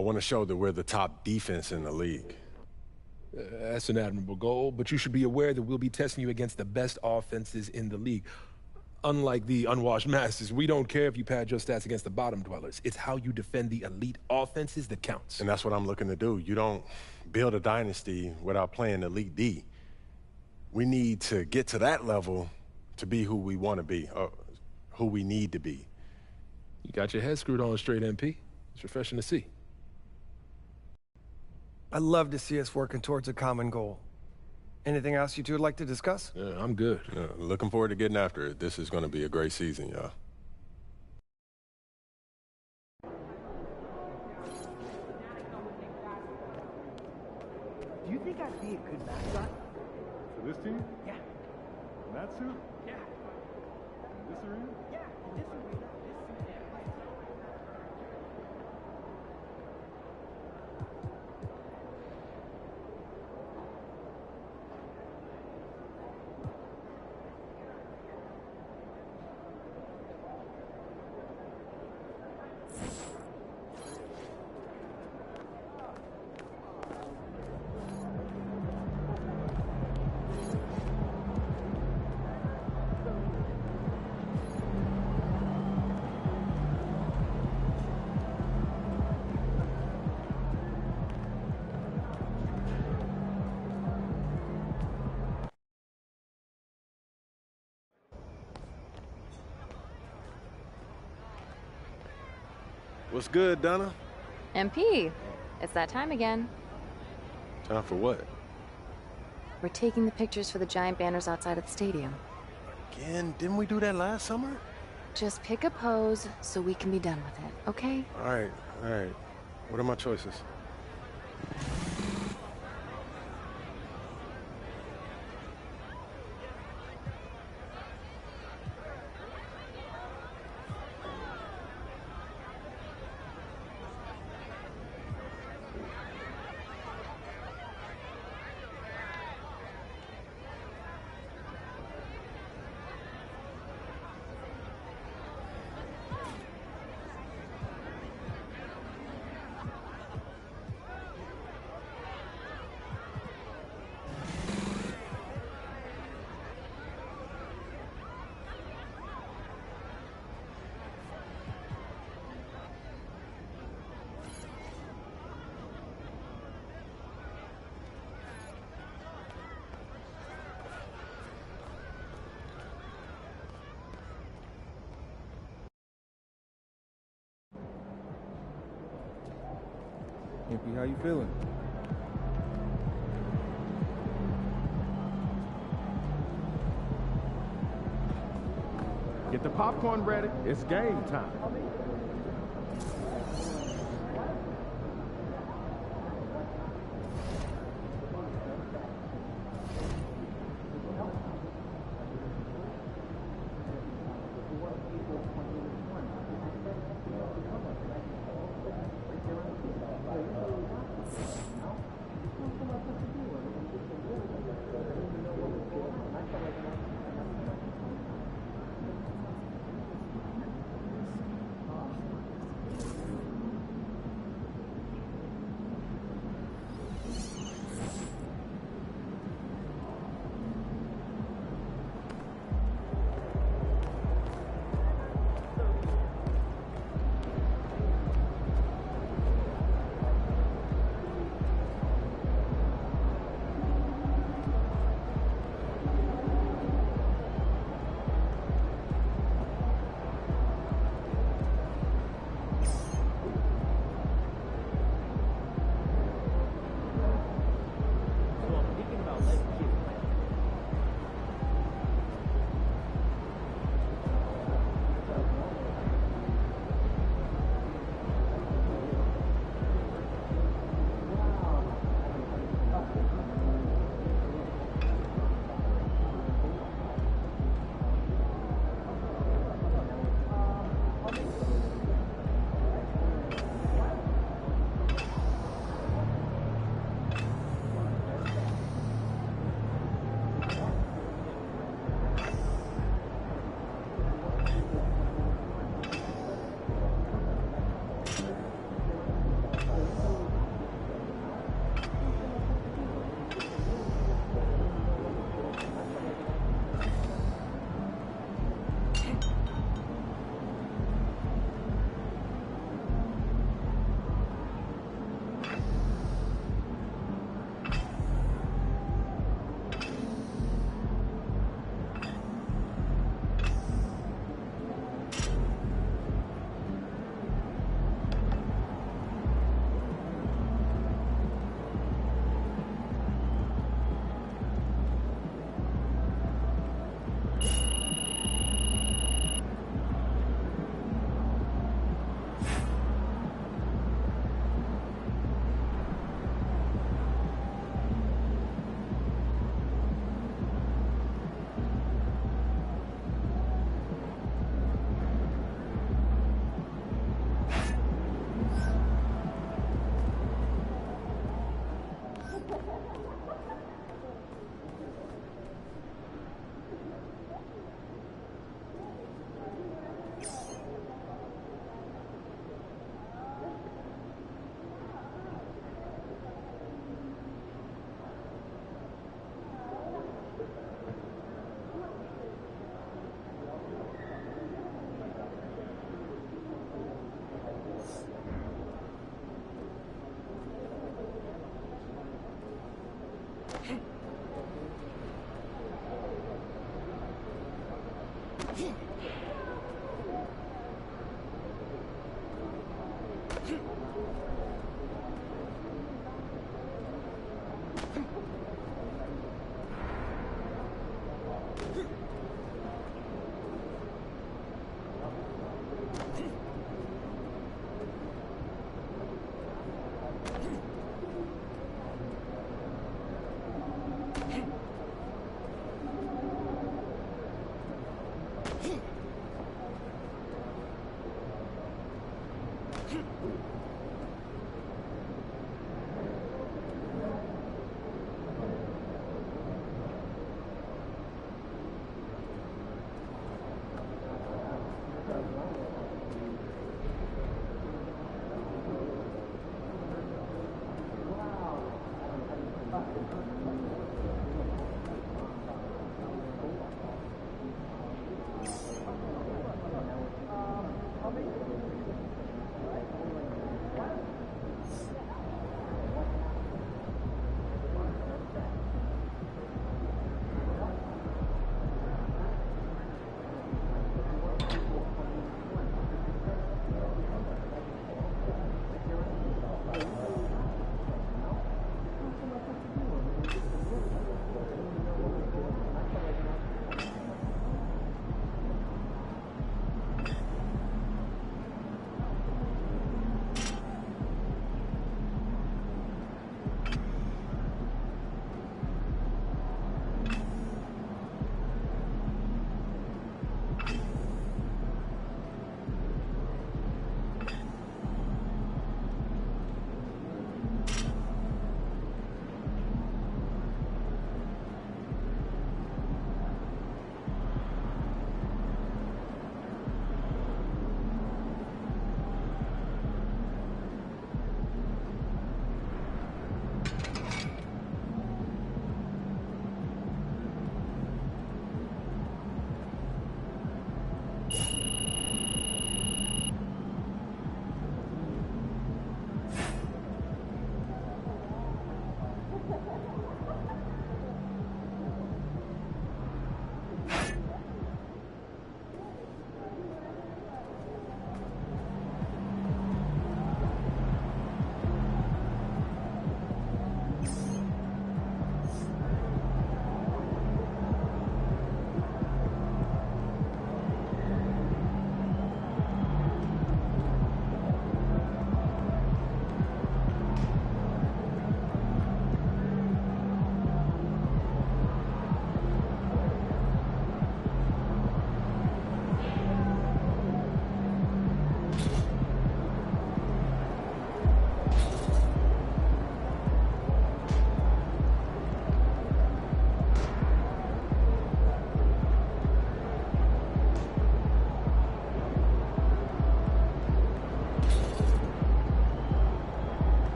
I want to show that we're the top defense in the league. That's an admirable goal, but you should be aware that we'll be testing you against the best offenses in the league. Unlike the unwashed masses, we don't care if you pad your stats against the bottom dwellers. It's how you defend the elite offenses that counts. And that's what I'm looking to do. You don't build a dynasty without playing Elite D. We need to get to that level to be who we want to be, or who we need to be. You got your head screwed on straight, MP. It's refreshing to see. I love to see us working towards a common goal. Anything else you two would like to discuss? Yeah, I'm good. Looking forward to getting after it. This is going to be a great season, y'all. Do you think I'd be a good mascot? For this team? Yeah. In that suit? Yeah. In this arena? Yeah. This arena. What's good, Donna? MP, it's that time again. Time for what? We're taking the pictures for the giant banners outside of the stadium. Again? Didn't we do that last summer? Just pick a pose so we can be done with it, okay? All right, all right. What are my choices? MP, how you feeling? Get the popcorn ready. It's game time.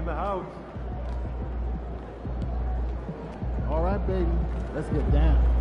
in the house. All right, baby. Let's get down.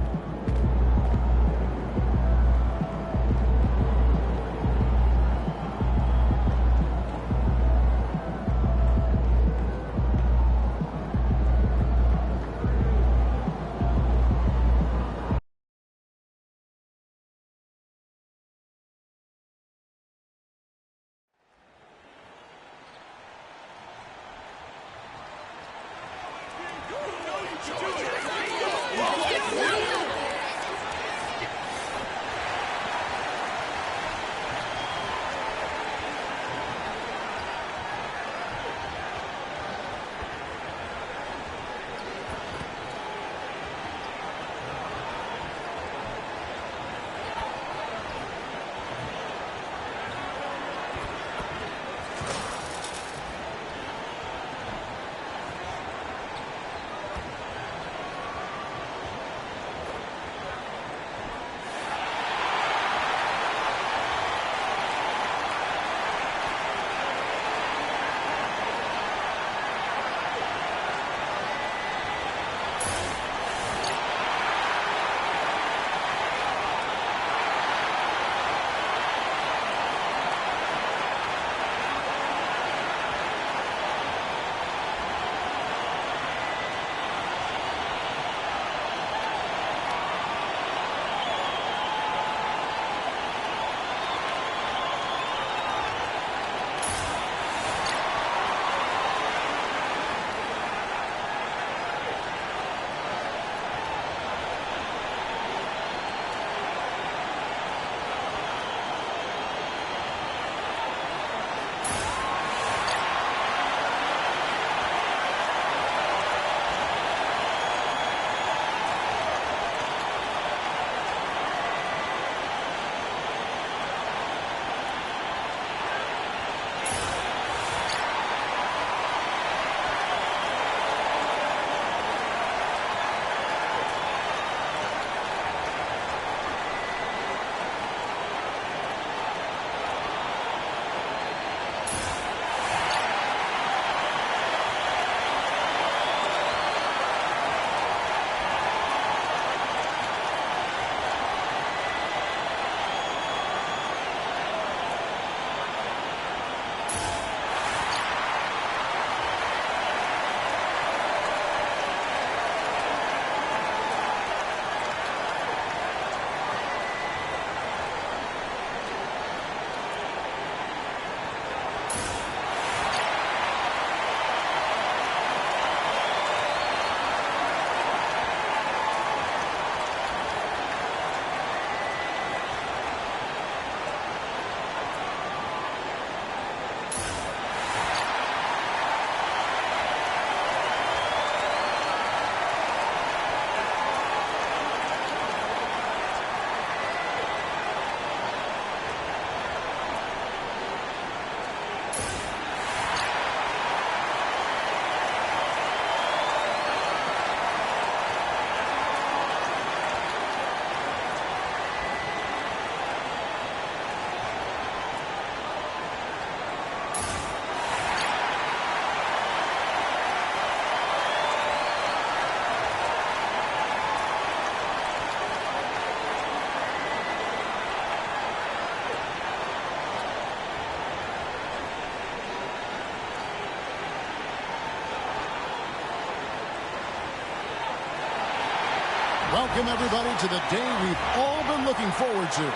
Welcome, everybody, to the day we've all been looking forward to.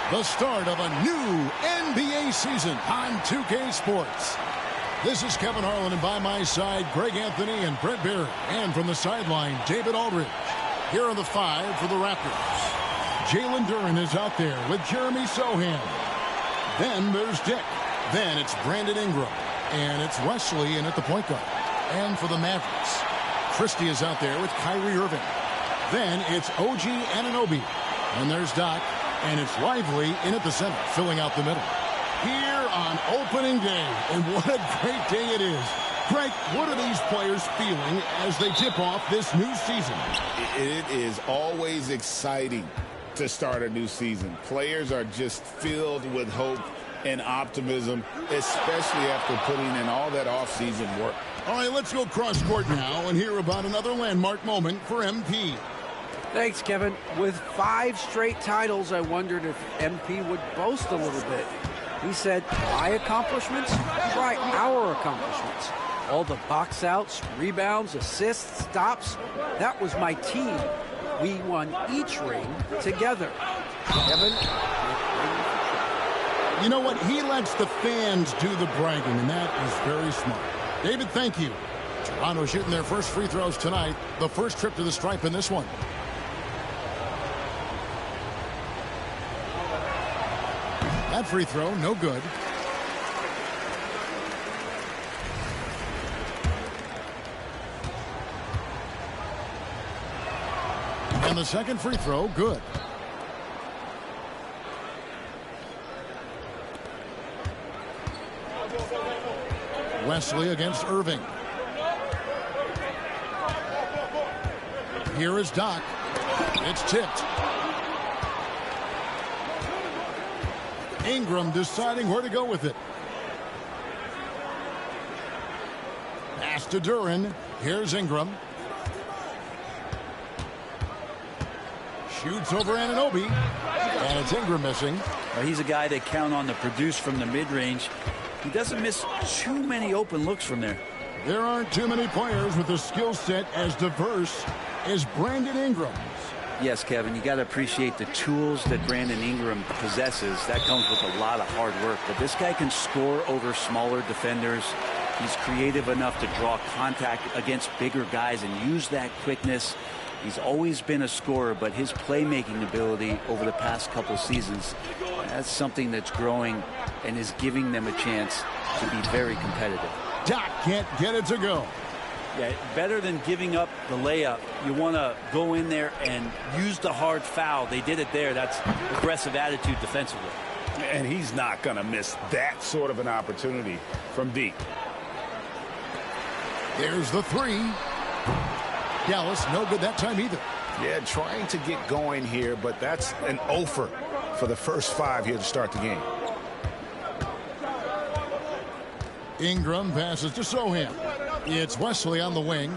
The start of a new NBA season on 2K Sports. This is Kevin Harlan, and by my side, Greg Anthony and Brett Barry. And from the sideline, David Aldridge. Here are the 5 for the Raptors. Jalen Duren is out there with Jeremy Sohan. Then there's Dick. Then it's Brandon Ingram. And it's Wesley in at the point guard. And for the Mavericks, Christie is out there with Kyrie Irving. Then it's OG Anunoby. And there's Doc. And it's Lively in at the center, filling out the middle. Here on opening day. And what a great day it is. Greg, what are these players feeling as they tip off this new season? It is always exciting to start a new season. Players are just filled with hope and optimism, especially after putting in all that offseason work. All right, let's go cross court now and hear about another landmark moment for MP. Thanks, Kevin. With 5 straight titles, I wondered if MP would boast a little bit. He said, my accomplishments? Try our accomplishments. All the box outs, rebounds, assists, stops. That was my team. We won each ring together. Kevin? You know what? He lets the fans do the bragging, and that is very smart. David, thank you. Toronto shooting their first free throws tonight. The first trip to the stripe in this one. That free throw, no good. And the second free throw, good. Wesley against Irving. Here is Doc. It's tipped. Ingram deciding where to go with it. Pass to Duren. Here's Ingram. Shoots over Anunoby. And it's Ingram missing. Well, he's a guy they count on to produce from the mid-range. He doesn't miss too many open looks from there. There aren't too many players with a skill set as diverse as Brandon Ingram's. Yes, Kevin, you got to appreciate the tools that Brandon Ingram possesses. That comes with a lot of hard work. But this guy can score over smaller defenders. He's creative enough to draw contact against bigger guys and use that quickness. He's always been a scorer, but his playmaking ability over the past couple seasons, that's something that's growing and is giving them a chance to be very competitive. Doc can't get it to go. Yeah, better than giving up the layup. You want to go in there and use the hard foul. They did it there. That's aggressive attitude defensively. And he's not going to miss that sort of an opportunity from deep. There's the 3. Dallas, no good that time either. Yeah, trying to get going here, but that's an offer for the first 5 here to start the game. Ingram passes to Sohan. It's Wesley on the wing.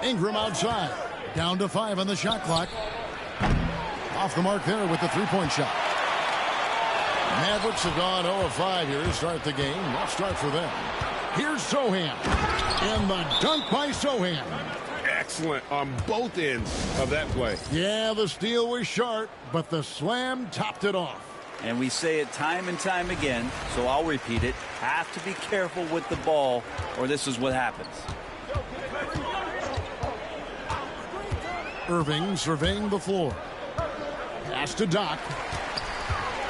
Ingram outside. Down to 5 on the shot clock. Off the mark there with the three-point shot. Mavericks have gone 0 of 5 here to start the game. Rough start for them. Here's Sohan. And the dunk by Sohan. Excellent on both ends of that play. Yeah, the steal was sharp, but the slam topped it off. And we say it time and time again, so I'll repeat it. Have to be careful with the ball, or this is what happens. Irving surveying the floor. Pass to Doc.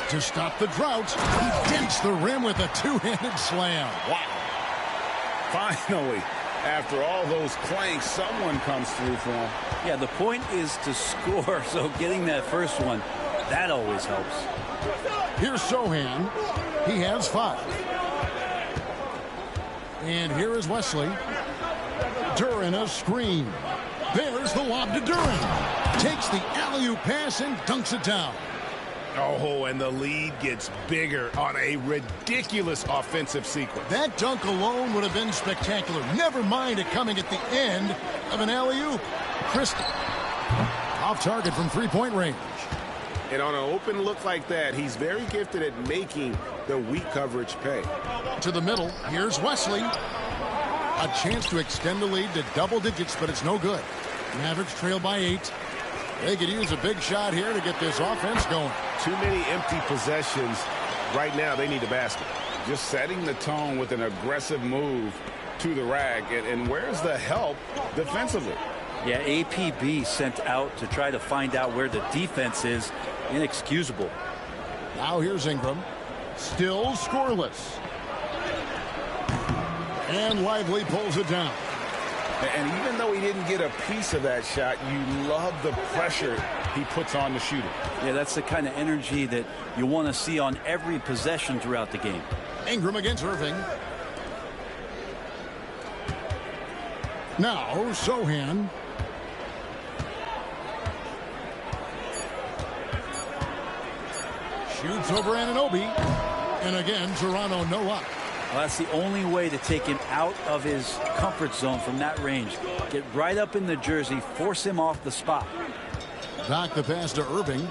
To stop the drought, he dents the rim with a two-handed slam. Wow. Finally, after all those clanks, someone comes through for him. Yeah, the point is to score, so getting that first one, that always helps. Here's Sohan. He has 5. And here is Wesley. Duren a screen. There's the lob to Duren. Takes the alley-oop pass and dunks it down. Oh, and the lead gets bigger on a ridiculous offensive sequence. That dunk alone would have been spectacular. Never mind it coming at the end of an alley-oop. Christie. Off target from three-point range. And on an open look like that, he's very gifted at making the weak coverage pay. To the middle. Here's Wesley. A chance to extend the lead to double digits, but it's no good. Mavericks trail by 8. They could use a big shot here to get this offense going. Too many empty possessions. Right now, they need the basket. Just setting the tone with an aggressive move to the rack. And where's the help defensively? Yeah, APB sent out to try to find out where the defense is. Inexcusable. Now here's Ingram. Still scoreless. And Lively pulls it down. And even though he didn't get a piece of that shot, you love the pressure he puts on the shooter. Yeah, that's the kind of energy that you want to see on every possession throughout the game. Ingram against Irving. Now, Sohan. Shoots over Anunoby. And again, Toronto no up. Well, that's the only way to take him out of his comfort zone from that range. Get right up in the jersey, force him off the spot. Back the pass to Irving.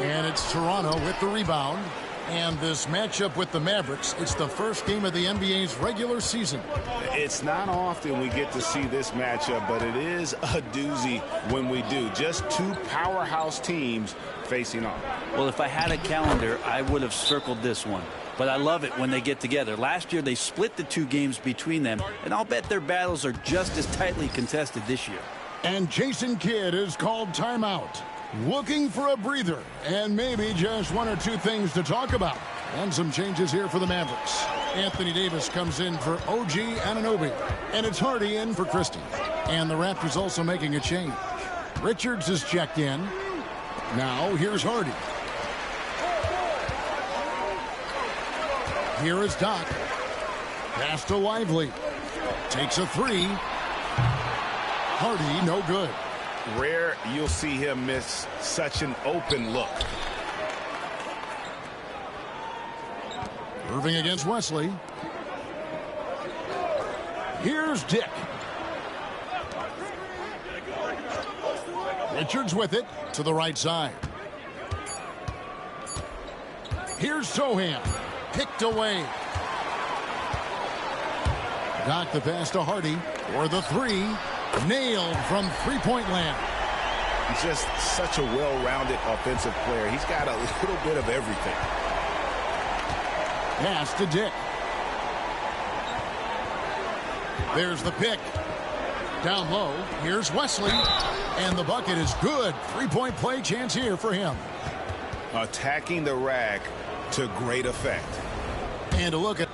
And it's Toronto with the rebound. And this matchup with the Mavericks, it's the first game of the NBA's regular season. It's not often we get to see this matchup, but it is a doozy when we do. Just two powerhouse teams facing off. Well, if I had a calendar, I would have circled this one. But I love it when they get together. Last year, they split the two games between them, and I'll bet their battles are just as tightly contested this year. And Jason Kidd is called timeout. Looking for a breather and maybe just one or two things to talk about. And some changes here for the Mavericks. Anthony Davis comes in for OG Anunoby. And it's Hardy in for Christie. And the Raptors also making a change. Richards is checked in. Now here's Hardy. Here is Doc. Pass to Lively. Takes a three. Hardy no good. Rare you'll see him miss such an open look. Irving against Wesley. Here's Dick. Richards with it to the right side. Here's Sohan. Picked away. Doc the pass to Hardy for the three. Nailed from three-point land. He's just such a well-rounded offensive player. He's got a little bit of everything. Pass to Dick. There's the pick. Down low. Here's Wesley. And the bucket is good. Three-point play chance here for him. Attacking the rack to great effect. And a look at...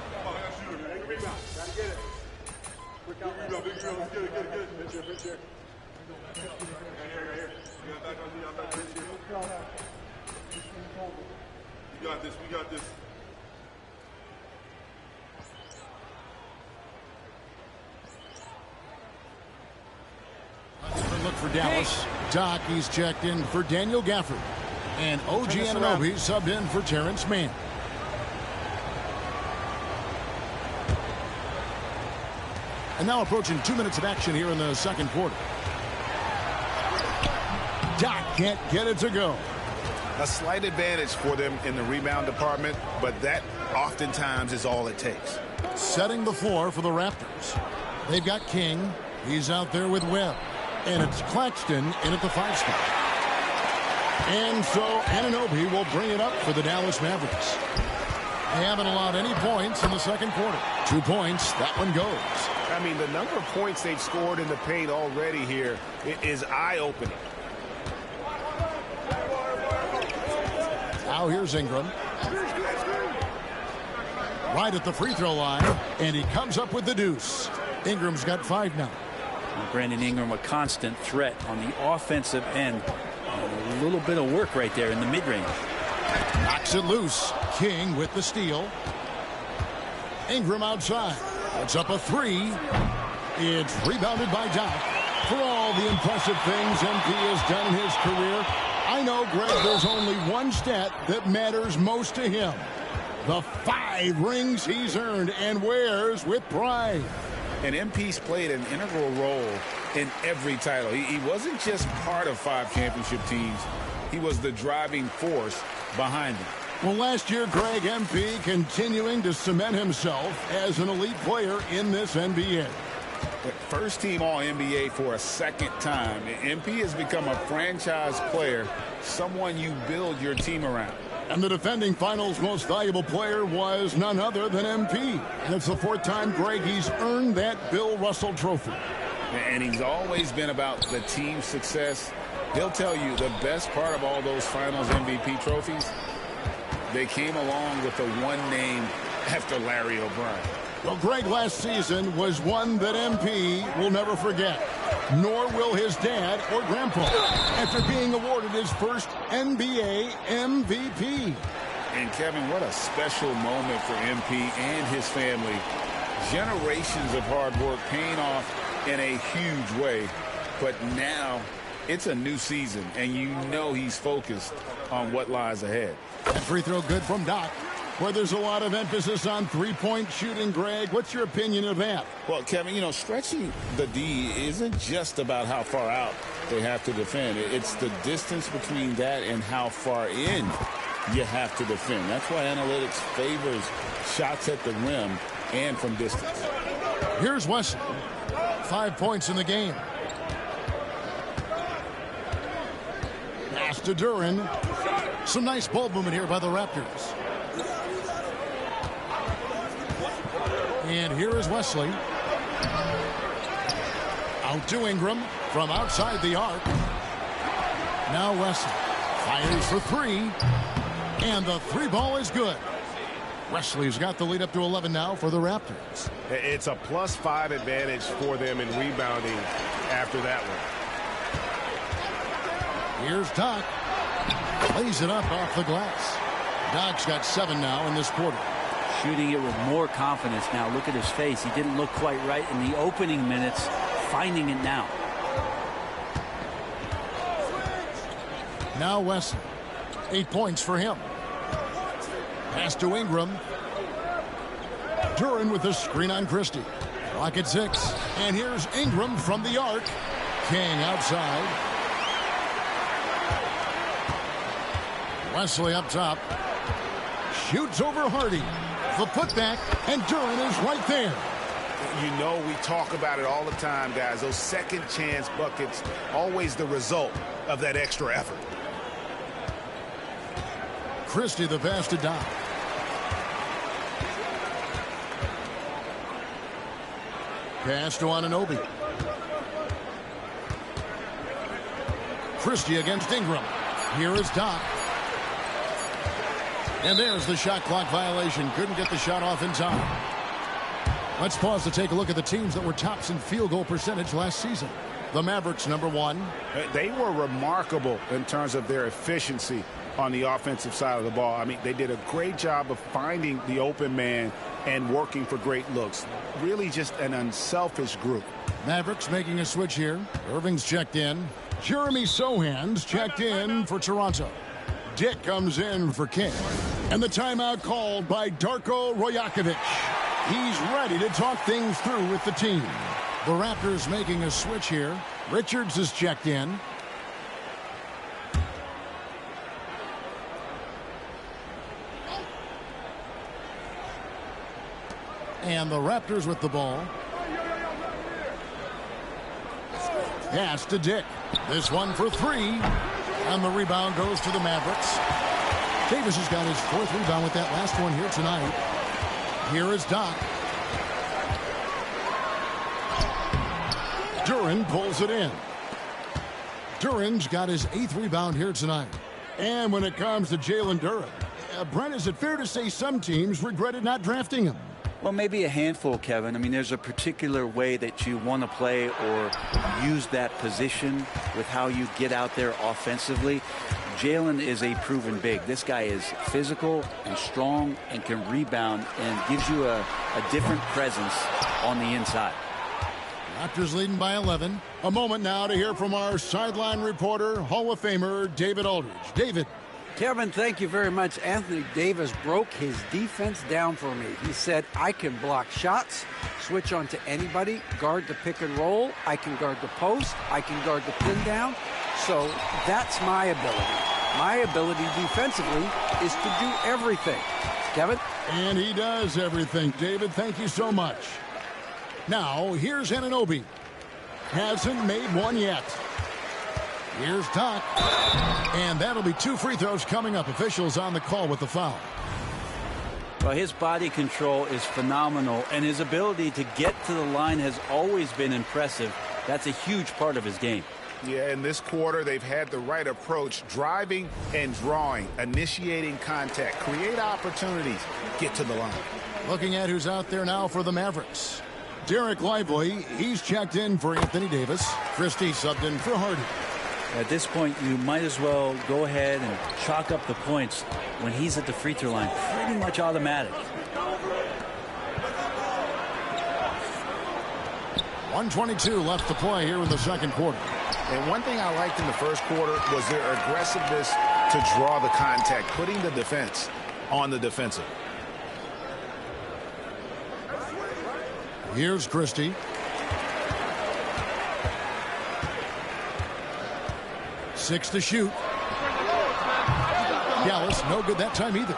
We got this. Look for Dallas. Doc, he's checked in for Daniel Gafford. And OG Anunoby subbed in for Terrence Mann. And now approaching 2 minutes of action here in the second quarter. Doc can't get it to go. A slight advantage for them in the rebound department, but that oftentimes is all it takes. Setting the floor for the Raptors. They've got King. He's out there with Webb. And it's Claxton in at the 5 spot. And so Anunoby will bring it up for the Dallas Mavericks. They haven't allowed any points in the second quarter. 2 points. That one goes. I mean, the number of points they've scored in the paint already here is eye-opening. Now here's Ingram. Right at the free throw line. And he comes up with the deuce. Ingram's got 5 now. Brandon Ingram, a constant threat on the offensive end. A little bit of work right there in the mid-range. Knocks it loose. King with the steal. Ingram outside. Puts up a 3. It's rebounded by Doc. For all the impressive things MP has done in his career, I know, Greg, there's only one stat that matters most to him. The 5 rings he's earned and wears with pride. And MP's played an integral role in every title. He wasn't just part of 5 championship teams. He was the driving force behind them. Well, last year, Greg, MP continuing to cement himself as an elite player in this NBA. First team All-NBA for a second time. MP has become a franchise player, someone you build your team around. And the defending finals most valuable player was none other than MP. And it's the 4th time, Greg, he's earned that Bill Russell trophy. And he's always been about the team's success. He'll tell you the best part of all those finals MVP trophies, they came along with the one name after Larry O'Brien. Well, Greg, last season was one that MP will never forget, nor will his dad or grandpa, after being awarded his first NBA MVP. And, Kevin, what a special moment for MP and his family. Generations of hard work paying off in a huge way. But now it's a new season, and you know he's focused on what lies ahead. That free throw good from Doc. Where there's a lot of emphasis on three-point shooting, Greg. What's your opinion of that? Well, Kevin, you know, stretching the D isn't just about how far out they have to defend. It's the distance between that and how far in you have to defend. That's why analytics favors shots at the rim and from distance. Here's Wesley. 5 points in the game. Pass to Duren. Some nice ball movement here by the Raptors. And here is Wesley. Out to Ingram from outside the arc. Now Wesley fires for 3. And the 3 ball is good. Wesley's got the lead up to 11 now for the Raptors. It's a +5 advantage for them in rebounding after that one. Here's Doc. Plays it up off the glass. Doc's got 7 now in this quarter. Shooting it with more confidence now. Look at his face. He didn't look quite right in the opening minutes. Finding it now. Now Wesley. 8 points for him. Pass to Ingram. Duren with the screen on Christie. Clock at 6. And here's Ingram from the arc. King outside. Wesley up top. Shoots over Hardy. The putback, and Duren is right there. You know, we talk about it all the time, guys. Those second chance buckets, always the result of that extra effort. Christie the pass to Doc. Pass to Anunoby. Christie against Ingram. Here is Doc. And there's the shot clock violation. Couldn't get the shot off in time. Let's pause to take a look at the teams that were tops in field goal percentage last season. The Mavericks, #1. They were remarkable in terms of their efficiency on the offensive side of the ball. I mean, they did a great job of finding the open man and working for great looks. Really just an unselfish group. Mavericks making a switch here. Irving's checked in. Jeremy Sohan's checked in for Toronto. Dick comes in for King. And the timeout called by Darko Rajakovic. He's ready to talk things through with the team. The Raptors making a switch here. Richards is checked in. And the Raptors with the ball. Pass to Dick. This one for 3. And the rebound goes to the Mavericks. Davis has got his 4th rebound with that last one here tonight. Here is Doc. Duren pulls it in. Duren's got his 8th rebound here tonight. And when it comes to Jalen Duren, Brent, is it fair to say some teams regretted not drafting him? Well, maybe a handful, Kevin. I mean, there's a particular way that you want to play or use that position with how you get out there offensively. Jalen is a proven big. This guy is physical and strong and can rebound and gives you a different presence on the inside. Raptors leading by 11. A moment now to hear from our sideline reporter, Hall of Famer David Aldridge. David. Kevin, thank you very much. Anthony Davis broke his defense down for me. He said, I can block shots, switch onto anybody, guard the pick and roll. I can guard the post. I can guard the pin down. So that's my ability. My ability defensively is to do everything. Kevin? And he does everything. David, thank you so much. Now, here's Anunoby. Hasn't made one yet. Here's Doc. And that'll be 2 free throws coming up. Officials on the call with the foul. Well, his body control is phenomenal, and his ability to get to the line has always been impressive. That's a huge part of his game. Yeah, in this quarter, they've had the right approach, driving and drawing, initiating contact, create opportunities, get to the line. Looking at who's out there now for the Mavericks. Derek Lively, he's checked in for Anthony Davis. Christie subbed in for Hardy. At this point, you might as well go ahead and chalk up the points when he's at the free throw line. Pretty much automatic. 1:22 left to play here in the second quarter. And one thing I liked in the first quarter was their aggressiveness to draw the contact, putting the defense on the defensive. Here's Christie. Six to shoot. Gallus, no good that time either.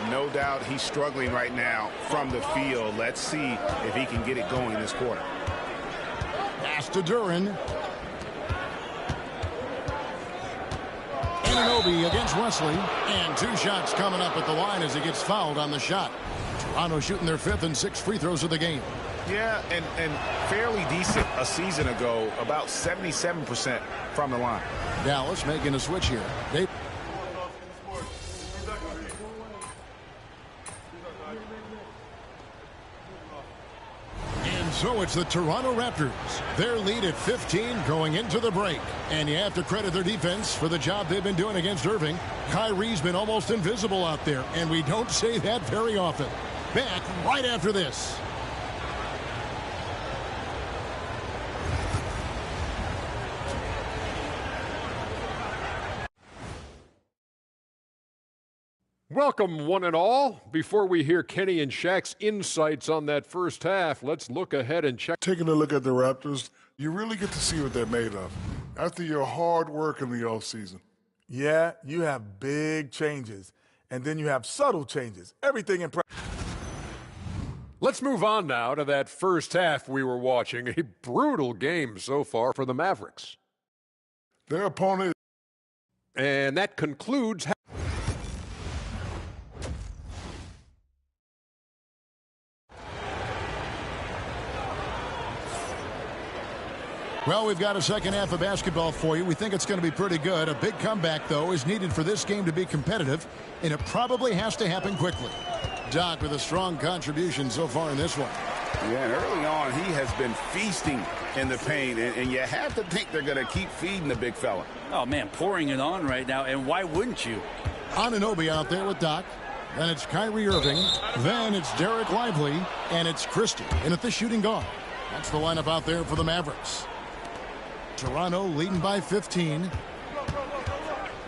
No doubt he's struggling right now from the field. Let's see if he can get it going this quarter. Pass to Duren. Anunoby against Wesley. And 2 shots coming up at the line as he gets fouled on the shot. Toronto shooting their 5th and 6th free throws of the game. Yeah, and fairly decent a season ago, about 77% from the line. Dallas making a switch here. And so it's the Toronto Raptors. Their lead at 15 going into the break. And you have to credit their defense for the job they've been doing against Irving. Kyrie's been almost invisible out there, and we don't say that very often. Back right after this. Welcome, one and all. Before we hear Kenny and Shaq's insights on that first half, let's look ahead and check. Taking a look at the Raptors, you really get to see what they're made of after your hard work in the offseason. Yeah, you have big changes, and then you have subtle changes. Everything in practice. Let's move on now to that first half we were watching. A brutal game so far for the Mavericks. Their opponent. And that concludes. Well, we've got a second half of basketball for you. We think it's going to be pretty good. A big comeback, though, is needed for this game to be competitive, and it probably has to happen quickly. Doc with a strong contribution so far in this one. Yeah, and early on, he has been feasting in the paint, and you have to think they're going to keep feeding the big fella. Oh, man, pouring it on right now, and why wouldn't you? Anunoby out there with Doc. Then it's Kyrie Irving. Then it's Derek Lively, and it's Christie in at the shooting guard. That's the lineup out there for the Mavericks. Toronto leading by 15.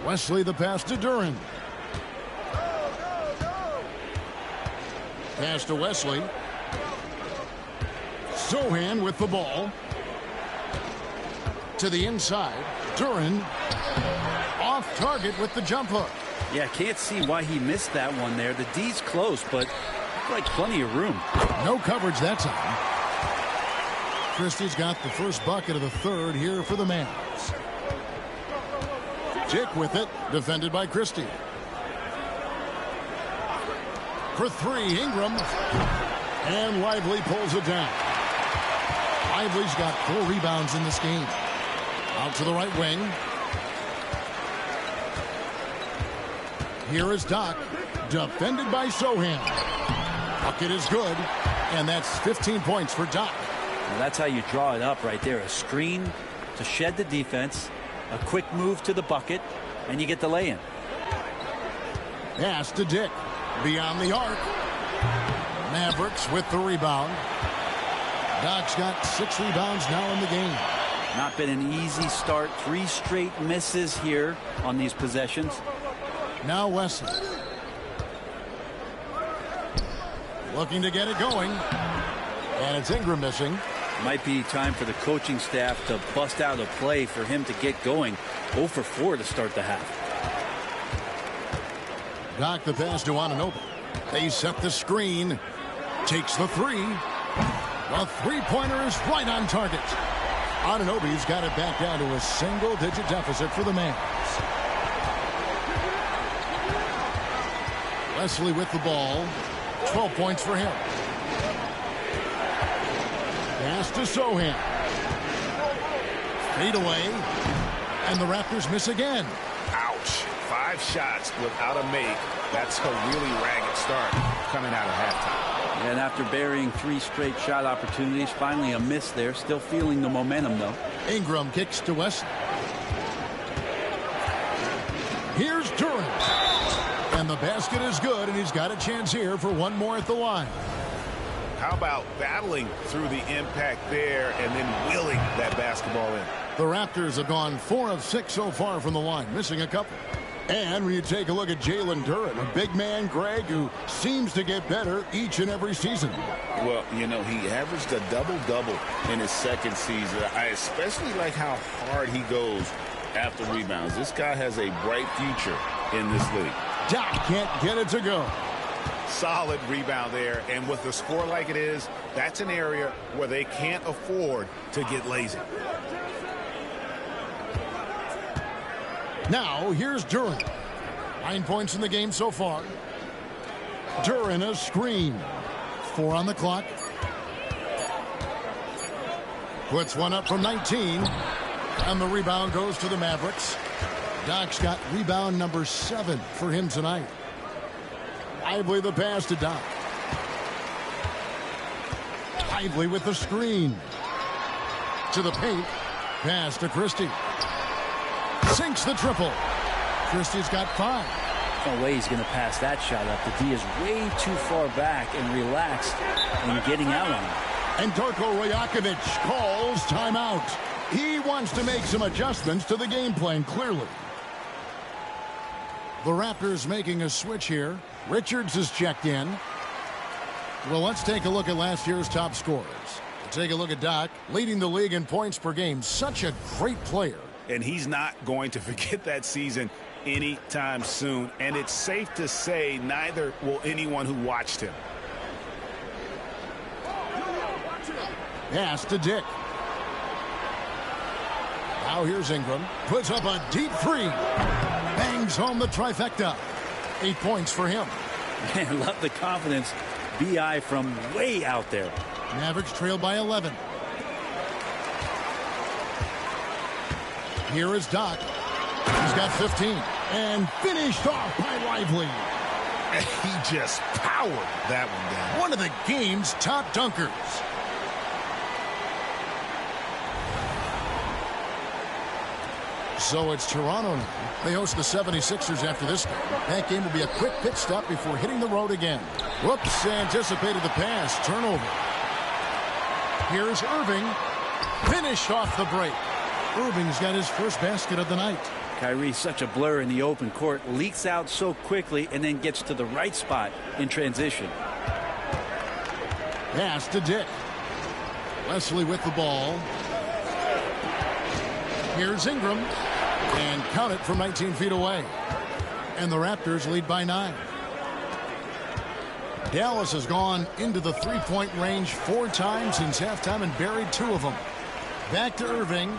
Wesley the pass to Duren. Pass to Wesley. Sochan with the ball. To the inside. Duren off target with the jump hook. Yeah, can't see why he missed that one there. The D's close, but like plenty of room. No coverage that time. Christie's got the first bucket of the third here for the Mavs. Dick with it, defended by Christie. For 3, Ingram. And Lively pulls it down. Lively's got 4 rebounds in this game. Out to the right wing. Here is Doc, defended by Sochan. Bucket is good, and that's 15 points for Doc. Well, that's how you draw it up right there. A screen to shed the defense, a quick move to the bucket, and you get the lay-in. Pass to Dick. Beyond the arc. Mavericks with the rebound. Doc's got 6 rebounds now in the game. Not been an easy start. 3 straight misses here on these possessions. Now Wesley. Looking to get it going. And it's Ingram missing. Might be time for the coaching staff to bust out a play for him to get going. 0 for 4 to start the half. Doc the pass to Anunoby. They set the screen. Takes the three. The three-pointer is right on target. Anunoby's got it back down to a single-digit deficit for the Mavs. Wesley with the ball. 12 points for him. Pass to Sohan. Fade away. And the Raptors miss again. Ouch. 5 shots without a make. That's a really ragged start coming out of halftime. And after burying 3 straight shot opportunities, finally a miss there. Still feeling the momentum, though. Ingram kicks to Wesley. Here's Durant. And the basket is good, and he's got a chance here for one more at the line. How about battling through the impact there and then willing that basketball in? The Raptors have gone 4 of 6 so far from the line, missing a couple. And when you take a look at Jalen Duren, a big man, Greg, who seems to get better each and every season. Well, you know, he averaged a double-double in his second season. I especially like how hard he goes after rebounds. This guy has a bright future in this league. Doc can't get it to go. Solid rebound there, and with the score like it is, that's an area where they can't afford to get lazy. Now, here's Duren. 9 points in the game so far. Duren a screen. 4 on the clock. Puts one up from 19. And the rebound goes to the Mavericks. Doc's got rebound number 7 for him tonight. Lively the pass to Doc. Lively with the screen. To the paint. Pass to Christie. Sinks the triple. Christie's got 5. No way he's going to pass that shot up. The D is way too far back and relaxed in getting out on him. And Darko Rajakovic calls timeout. He wants to make some adjustments to the game plan, clearly. The Raptors making a switch here. Richards is checked in. Well, let's take a look at last year's top scorers. Take a look at Doc, leading the league in points per game. Such a great player. And he's not going to forget that season anytime soon. And it's safe to say neither will anyone who watched him. Pass to Dick. Now here's Ingram. Puts up a deep 3. Bangs home the trifecta. 8 points for him. Man, love the confidence. B.I. from way out there. Mavericks trail by 11. Here is Doc. He's got 15. And finished off by Lively. He just powered that one down. One of the game's top dunkers. So it's Toronto now. They host the 76ers after this game. That game will be a quick pit stop before hitting the road again. Whoops, anticipated the pass. Turnover. Here's Irving. Finished off the break. Irving's got his first basket of the night. Kyrie's such a blur in the open court. Leaks out so quickly and then gets to the right spot in transition. Pass to Dick. Wesley with the ball. Here's Ingram. And count it from 19 feet away. And the Raptors lead by 9. Dallas has gone into the three-point range 4 times since halftime and buried 2 of them. Back to Irving.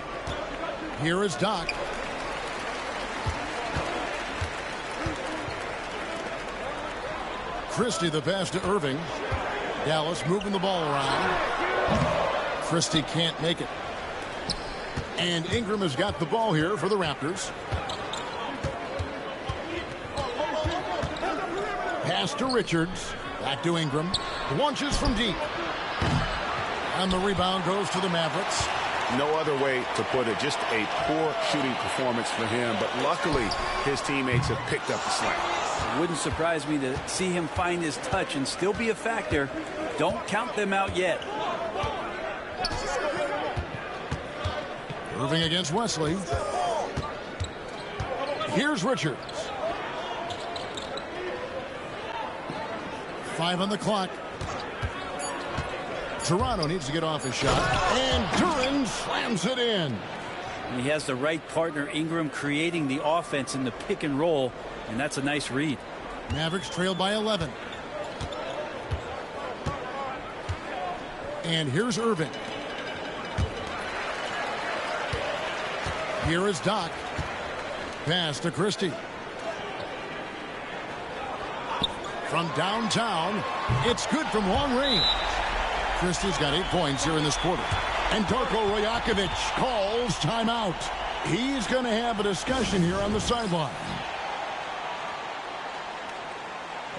Here is Doc. Christie the pass to Irving. Dallas moving the ball around. Christie can't make it. And Ingram has got the ball here for the Raptors. Pass to Richards. Back to Ingram. Launches from deep. And the rebound goes to the Mavericks. No other way to put it. Just a poor shooting performance for him. But luckily, his teammates have picked up the slack. It wouldn't surprise me to see him find his touch and still be a factor. Don't count them out yet. Irving against Wesley. Here's Richards. 5 on the clock. Toronto needs to get off a shot, and Duren slams it in. And he has the right partner, Ingram, creating the offense in the pick and roll, and that's a nice read. Mavericks trail by 11. And here's Irving. Here is Doc. Pass to Christie. From downtown, it's good from long range. Christie's got 8 points here in this quarter. And Darko Rajakovic calls timeout. He's going to have a discussion here on the sideline.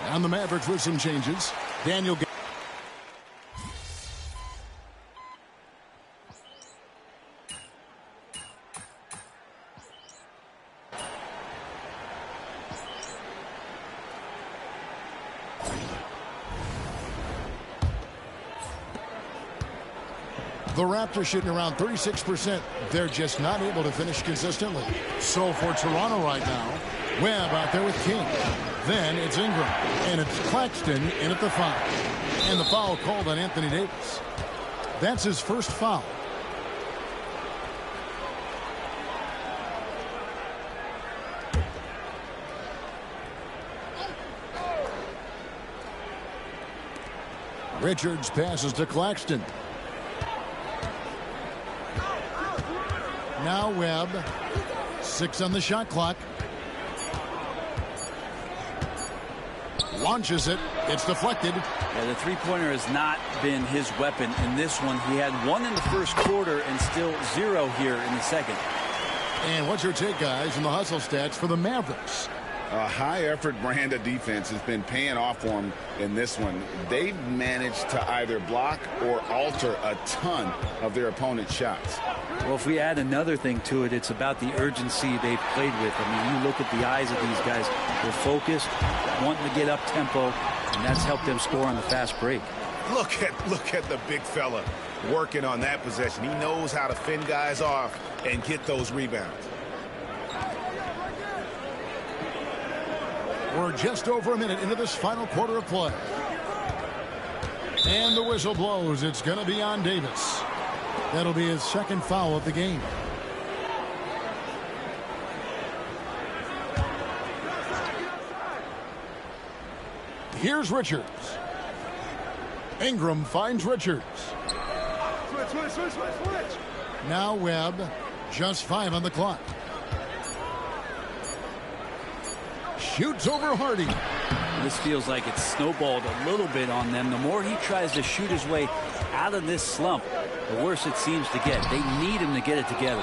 And the Mavericks with some changes. Daniel. The Raptors shooting around 36%. They're just not able to finish consistently. So for Toronto right now, Webb out there with King. Then it's Ingram. And it's Claxton in at the foul. And the foul called on Anthony Davis. That's his first foul. Richards passes to Claxton. Now Webb. 6 on the shot clock. Launches it. It's deflected. Yeah, the three-pointer has not been his weapon in this one. He had 1 in the first quarter and still 0 here in the second. And what's your take, guys, in the hustle stats for the Mavericks? A high-effort brand of defense has been paying off for them in this one. They've managed to either block or alter a ton of their opponent's shots. Well, if we add another thing to it, it's about the urgency they've played with. I mean, you look at the eyes of these guys. They're focused, wanting to get up tempo, and that's helped them score on the fast break. Look at the big fella working on that possession. He knows how to fend guys off and get those rebounds. We're just over a minute into this final quarter of play. And the whistle blows. It's going to be on Davis. That'll be his second foul of the game. Here's Richards. Ingram finds Richards. Switch. Now Webb. Just 5 on the clock. Shoots over Hardy. This feels like it's snowballed a little bit on them. The more he tries to shoot his way out of this slump, the worse it seems to get. They need him to get it together.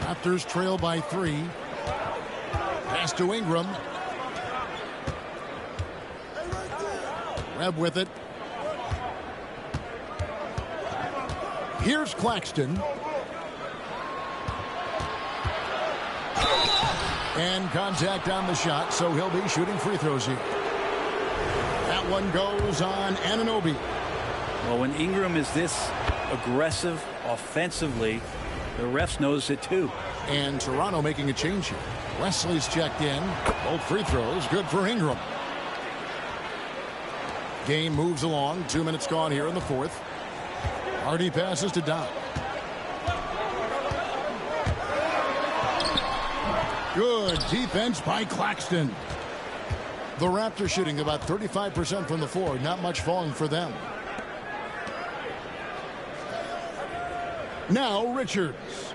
Raptors trail by 3. Pass to Ingram. Webb with it. Here's Claxton. And contact on the shot, so he'll be shooting free throws here. That one goes on Anunoby. Well, when Ingram is this aggressive offensively, the refs notice it too. And Toronto making a change here. Wesley's checked in. Both free throws good for Ingram. Game moves along. 2 minutes gone here in the fourth. Hardy passes to Doc. Good defense by Claxton. The Raptors shooting about 35% from the floor. Not much falling for them. Now Richards.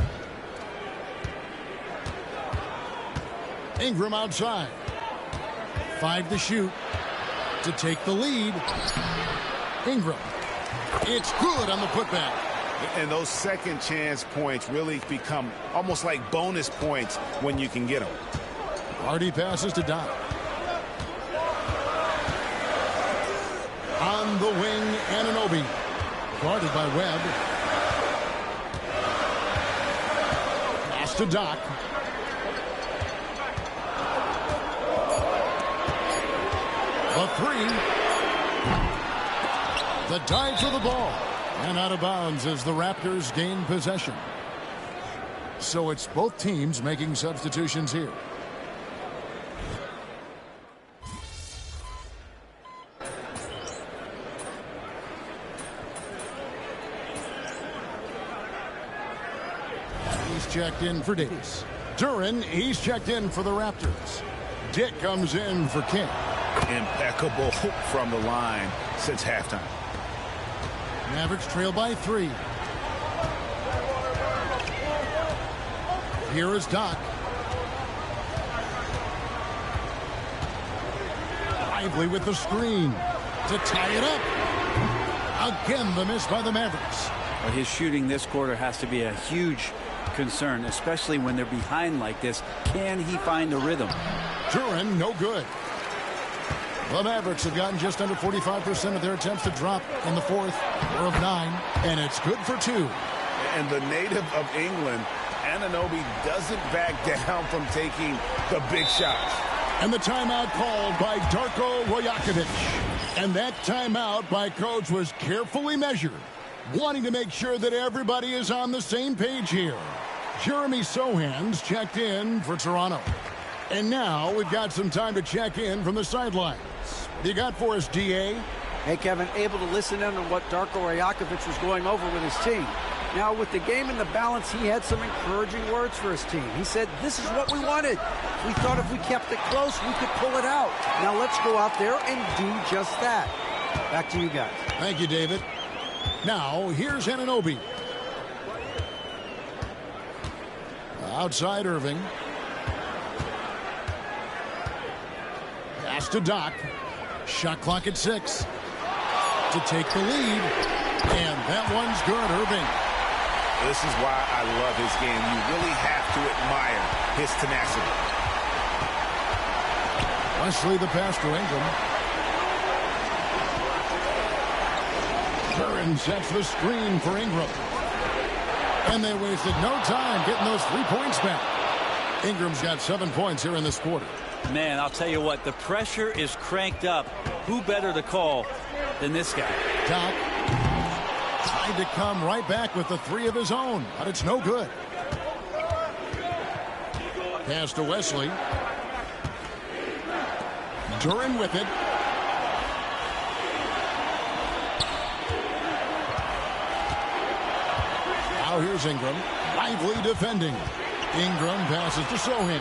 Ingram outside. 5 to shoot. To take the lead. Ingram. It's good on the putback. And those second chance points really become almost like bonus points when you can get them. Hardy passes to Doc. On the wing, Anunoby. Guarded by Webb. Pass to Doc. The 3. The dive for the ball. And out of bounds as the Raptors gain possession. So it's both teams making substitutions here. He's checked in for Davis. Duren, he's checked in for the Raptors. Dick comes in for King. Impeccable from the line since halftime. Mavericks trail by 3. Here is Doc. Lively with the screen to tie it up. Again, the miss by the Mavericks. Well, his shooting this quarter has to be a huge concern, especially when they're behind like this. Can he find a rhythm? Duren, no good. The Mavericks have gotten just under 45% of their attempts to drop in the fourth. 4 of 9, and it's good for 2. And the native of England, Anunoby, doesn't back down from taking the big shots. And the timeout called by Darko Rajakovic. And that timeout by Coach was carefully measured, wanting to make sure that everybody is on the same page here. Jeremy Sohan's checked in for Toronto. And now we've got some time to check in from the sidelines. What do you got for us, DA? Hey, Kevin, able to listen in on what Darko Rajakovic was going over with his team. Now, with the game in the balance, he had some encouraging words for his team. He said, this is what we wanted. We thought if we kept it close, we could pull it out. Now let's go out there and do just that. Back to you guys. Thank you, David. Now, here's Anunoby. Outside Irving. Pass to Doc. Shot clock at 6. To take the lead. And that one's good, Irving. This is why I love his game. You really have to admire his tenacity. Wesley the pass to Ingram. Duren sets the screen for Ingram. And they wasted no time getting those 3 points back. Ingram's got 7 points here in this quarter. Man, I'll tell you what, the pressure is cranked up. Who better to call than this guy? Doc tried to come right back with the 3 of his own, but it's no good. Pass to Wesley. Duren with it. Now here's Ingram. Lively defending. Ingram passes to Sohan.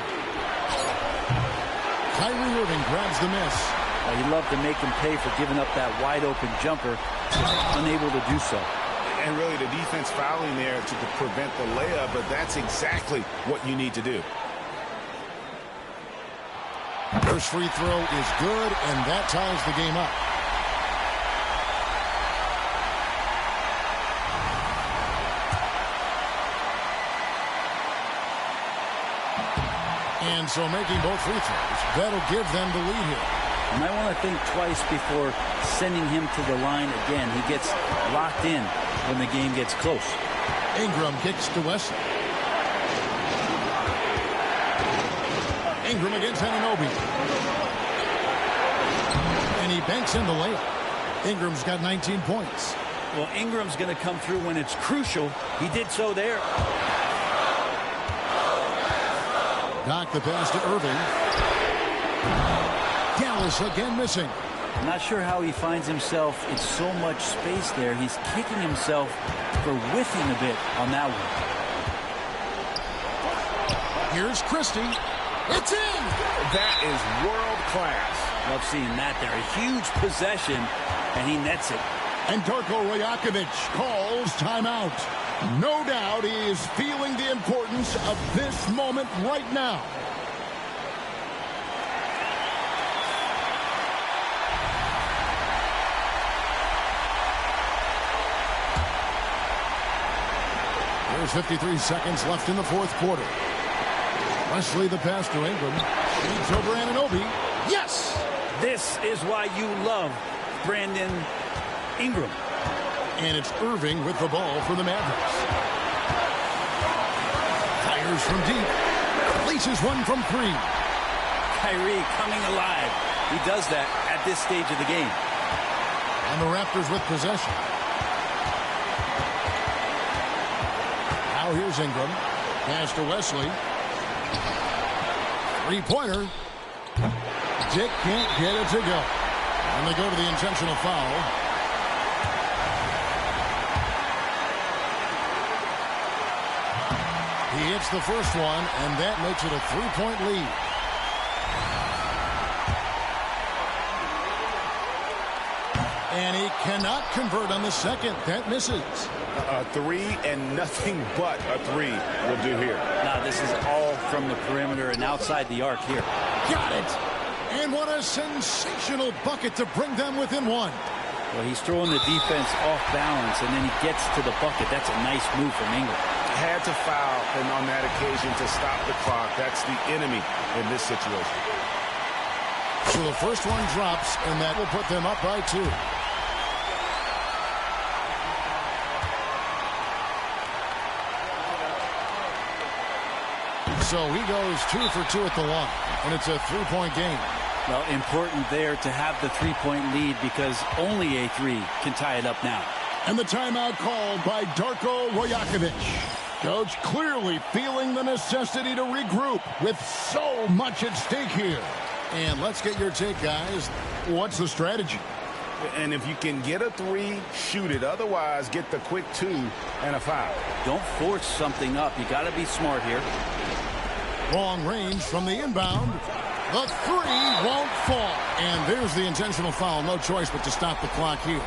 Kyrie Irving grabs the miss. You love to make him pay for giving up that wide open jumper. Just unable to do so. And really the defense fouling there to prevent the layup, but that's exactly what you need to do. First free throw is good, and that ties the game up. And so making both free throws, that'll give them the lead here. You might want to think twice before sending him to the line again. He gets locked in when the game gets close. Ingram kicks to Wesley. Ingram against Anunoby. And he banks in the layup. Ingram's got 19 points. Well, Ingram's going to come through when it's crucial. He did so there. Doc the pass to Irving. Dallas again missing. I'm not sure how he finds himself in so much space there. He's kicking himself for whiffing a bit on that one. Here's Christie. It's in! That is world class. Love seeing that there. A huge possession, and he nets it. And Darko Rajakovic calls timeout. No doubt he is feeling the importance of this moment right now. There's 53 seconds left in the fourth quarter. Wesley the pass to Ingram. Shoots over Anunoby. Yes! This is why you love Brandon Ingram. And it's Irving with the ball for the Mavericks. Fires from deep. Releases one from 3. Kyrie coming alive. He does that at this stage of the game. And the Raptors with possession. Now here's Ingram. Pass to Wesley. 3-pointer. Dick can't get it to go. And they go to the intentional foul. He hits the first one, and that makes it a 3-point lead. And he cannot convert on the second. That misses. A three and nothing but a three will do here. Now, this is all from the perimeter and outside the arc here. Got it. And what a sensational bucket to bring them within one. Well, he's throwing the defense off balance, and then he gets to the bucket. That's a nice move from Ingram. Had to foul, and on that occasion to stop the clock. That's the enemy in this situation. So the first one drops, and that will put them up by 2. So he goes 2 for 2 at the line, and it's a 3-point game. Well, important there to have the 3-point lead because only a 3 can tie it up now. And the timeout called by Darko Rajakovic. Coach clearly feeling the necessity to regroup with so much at stake here. And let's get your take, guys. What's the strategy? And if you can get a 3, shoot it. Otherwise, get the quick 2 and a foul. Don't force something up. You got to be smart here. Long range from the inbound. The 3 won't fall. And there's the intentional foul. No choice but to stop the clock here.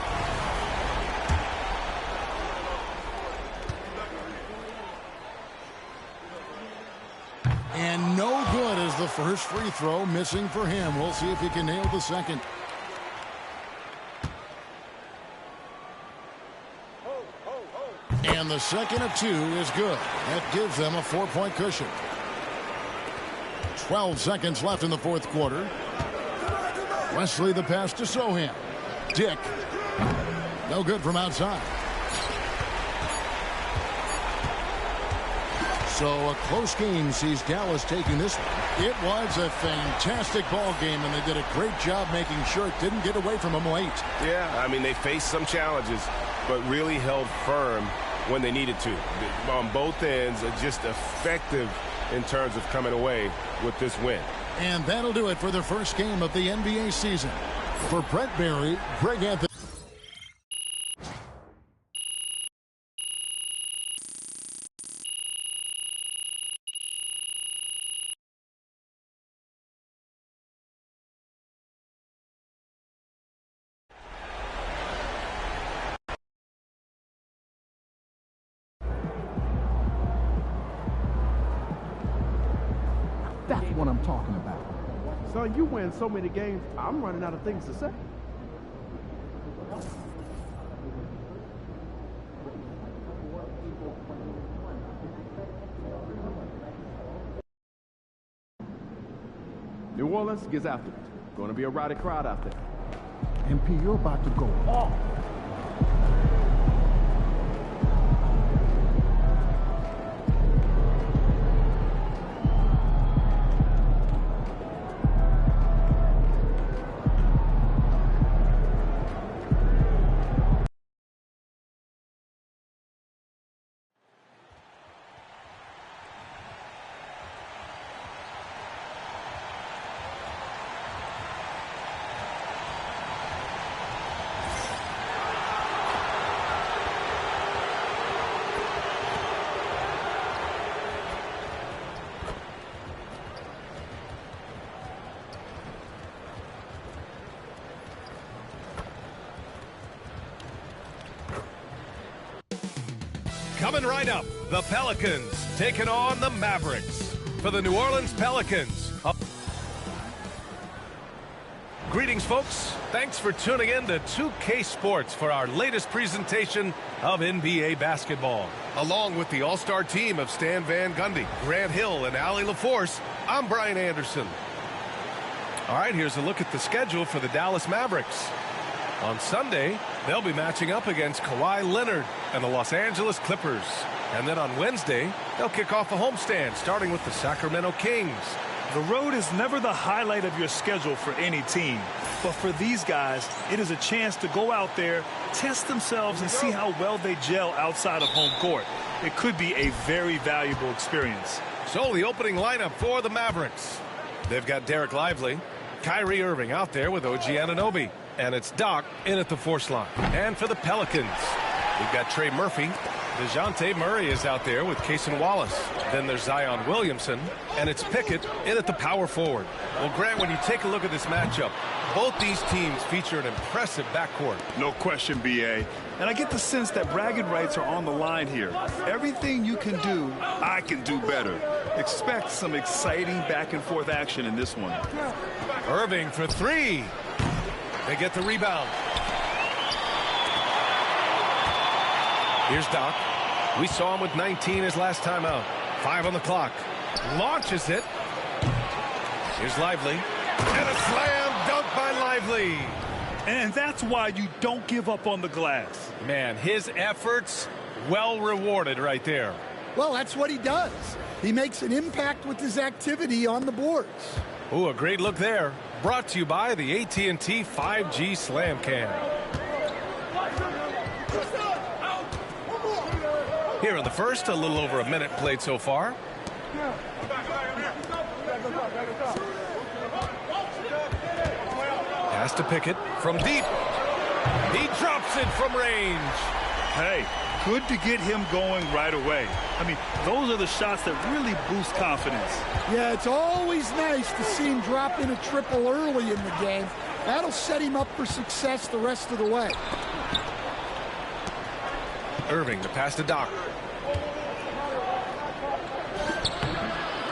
And no good as the first free throw missing for him. We'll see if he can nail the second. And the second of 2 is good. That gives them a 4-point cushion. 12 seconds left in the fourth quarter. Wesley the pass to Sohan. Dick. No good from outside. So a close game sees Dallas taking this one. It was a fantastic ball game, and they did a great job making sure it didn't get away from them late. Yeah, I mean, they faced some challenges, but really held firm when they needed to. On both ends, just effective in terms of coming away with this win. And that'll do it for the first game of the NBA season. For Brent Barry, Greg Anthony. That's what I'm talking about. Son, you win so many games, I'm running out of things to say. New Orleans gets after it. Going to be a rowdy crowd out there. MP, you're about to go off. Coming right up, the Pelicans taking on the Mavericks. For the New Orleans Pelicans. Greetings, folks. Thanks for tuning in to 2K Sports for our latest presentation of NBA basketball. Along with the all-star team of Stan Van Gundy, Grant Hill, and Allie LaForce, I'm Brian Anderson. All right, here's a look at the schedule for the Dallas Mavericks. On Sunday, they'll be matching up against Kawhi Leonard and the Los Angeles Clippers. And then on Wednesday, they'll kick off a homestand, starting with the Sacramento Kings. The road is never the highlight of your schedule for any team. But for these guys, it is a chance to go out there, test themselves, and see how well they gel outside of home court. It could be a very valuable experience. So the opening lineup for the Mavericks. They've got Derek Lively, Kyrie Irving out there with OG Anunoby. And it's Doc in at the force line. And for the Pelicans, we've got Trey Murphy, DeJounte Murray is out there with Cason Wallace. Then there's Zion Williamson, and it's Pickett in at the power forward. Well, Grant, when you take a look at this matchup, both these teams feature an impressive backcourt. No question, B.A. And I get the sense that bragging rights are on the line here. Everything you can do, I can do better. Expect some exciting back-and-forth action in this one. Irving for three. They get the rebound. Here's Doc. We saw him with 19 his last time out. 5 on the clock. Launches it. Here's Lively. And a slam dunk by Lively. And that's why you don't give up on the glass. Man, his efforts well rewarded right there. Well, that's what he does. He makes an impact with his activity on the boards. Ooh, a great look there. Brought to you by the AT&T 5G Slam Cam. Here in the first, a little over a minute played so far. Pass to Pickett from deep. He drops it from range. Hey, good to get him going right away. I mean, those are the shots that really boost confidence. Yeah, it's always nice to see him drop in a triple early in the game. That'll set him up for success the rest of the way. Irving, the pass to Doc.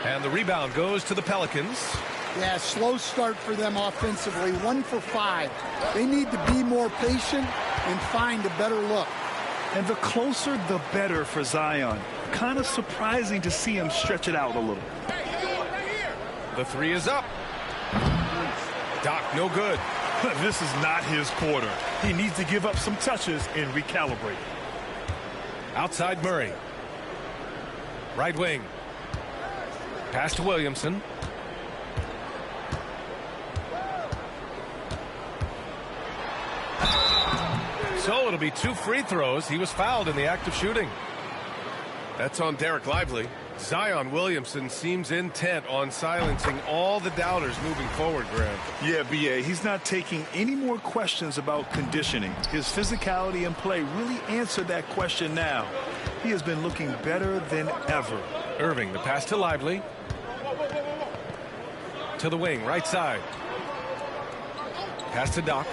And the rebound goes to the Pelicans. Yeah, slow start for them offensively. 1 for 5. They need to be more patient and find a better look. And the closer, the better for Zion. Kind of surprising to see him stretch it out a little. The three is up. Doc, no good. This is not his quarter. He needs to give up some touches and recalibrate. Outside Murray. Right wing. Pass to Williamson. So it'll be 2 free throws. He was fouled in the act of shooting. That's on Derek Lively. Zion Williamson seems intent on silencing all the doubters moving forward, Grant. Yeah, B.A., he's not taking any more questions about conditioning. His physicality and play really answered that question now. He has been looking better than ever. Irving, the pass to Lively. To the wing, right side. Pass to Doc.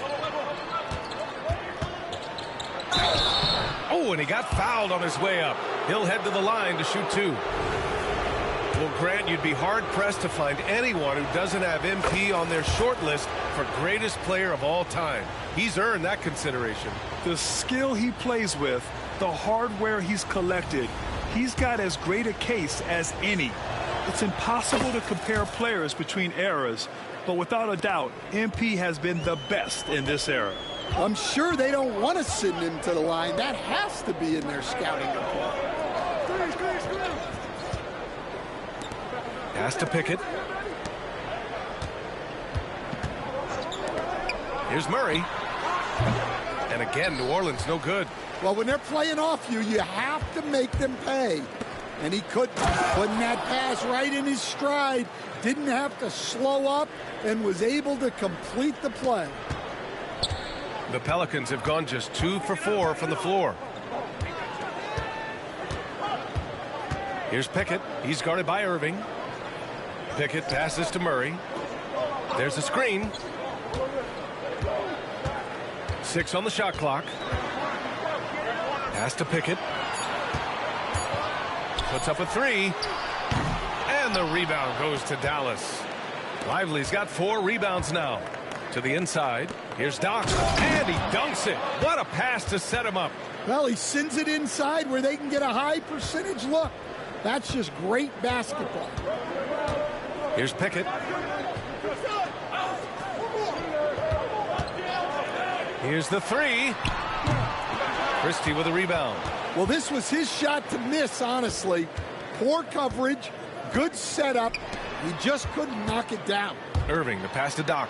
Oh, and he got fouled on his way up. He'll head to the line to shoot 2. Well, Grant, you'd be hard-pressed to find anyone who doesn't have MP on their short list for greatest player of all time. He's earned that consideration. The skill he plays with, the hardware he's collected, he's got as great a case as any. It's impossible to compare players between eras, but without a doubt, MP has been the best in this era. I'm sure they don't want to send him to the line. That has to be in their scouting report. Pass to Pickett. Here's Murray. And again, New Orleans no good. Well, when they're playing off you, you have to make them pay. And he couldn't. Putting that pass right in his stride. Didn't have to slow up and was able to complete the play. The Pelicans have gone just 2 for 4 from the floor. Here's Pickett. He's guarded by Irving. Pickett passes to Murray. There's a screen. 6 on the shot clock. Pass to Pickett. Puts up a 3. And the rebound goes to Dallas. Lively's got 4 rebounds now. To the inside. Here's Doc. And he dunks it. What a pass to set him up. Well, he sends it inside where they can get a high percentage look. That's just great basketball. Here's Pickett. Here's the 3. Christie with a rebound. Well, this was his shot to miss, honestly. Poor coverage, good setup. He just couldn't knock it down. Irving, the pass to Doc.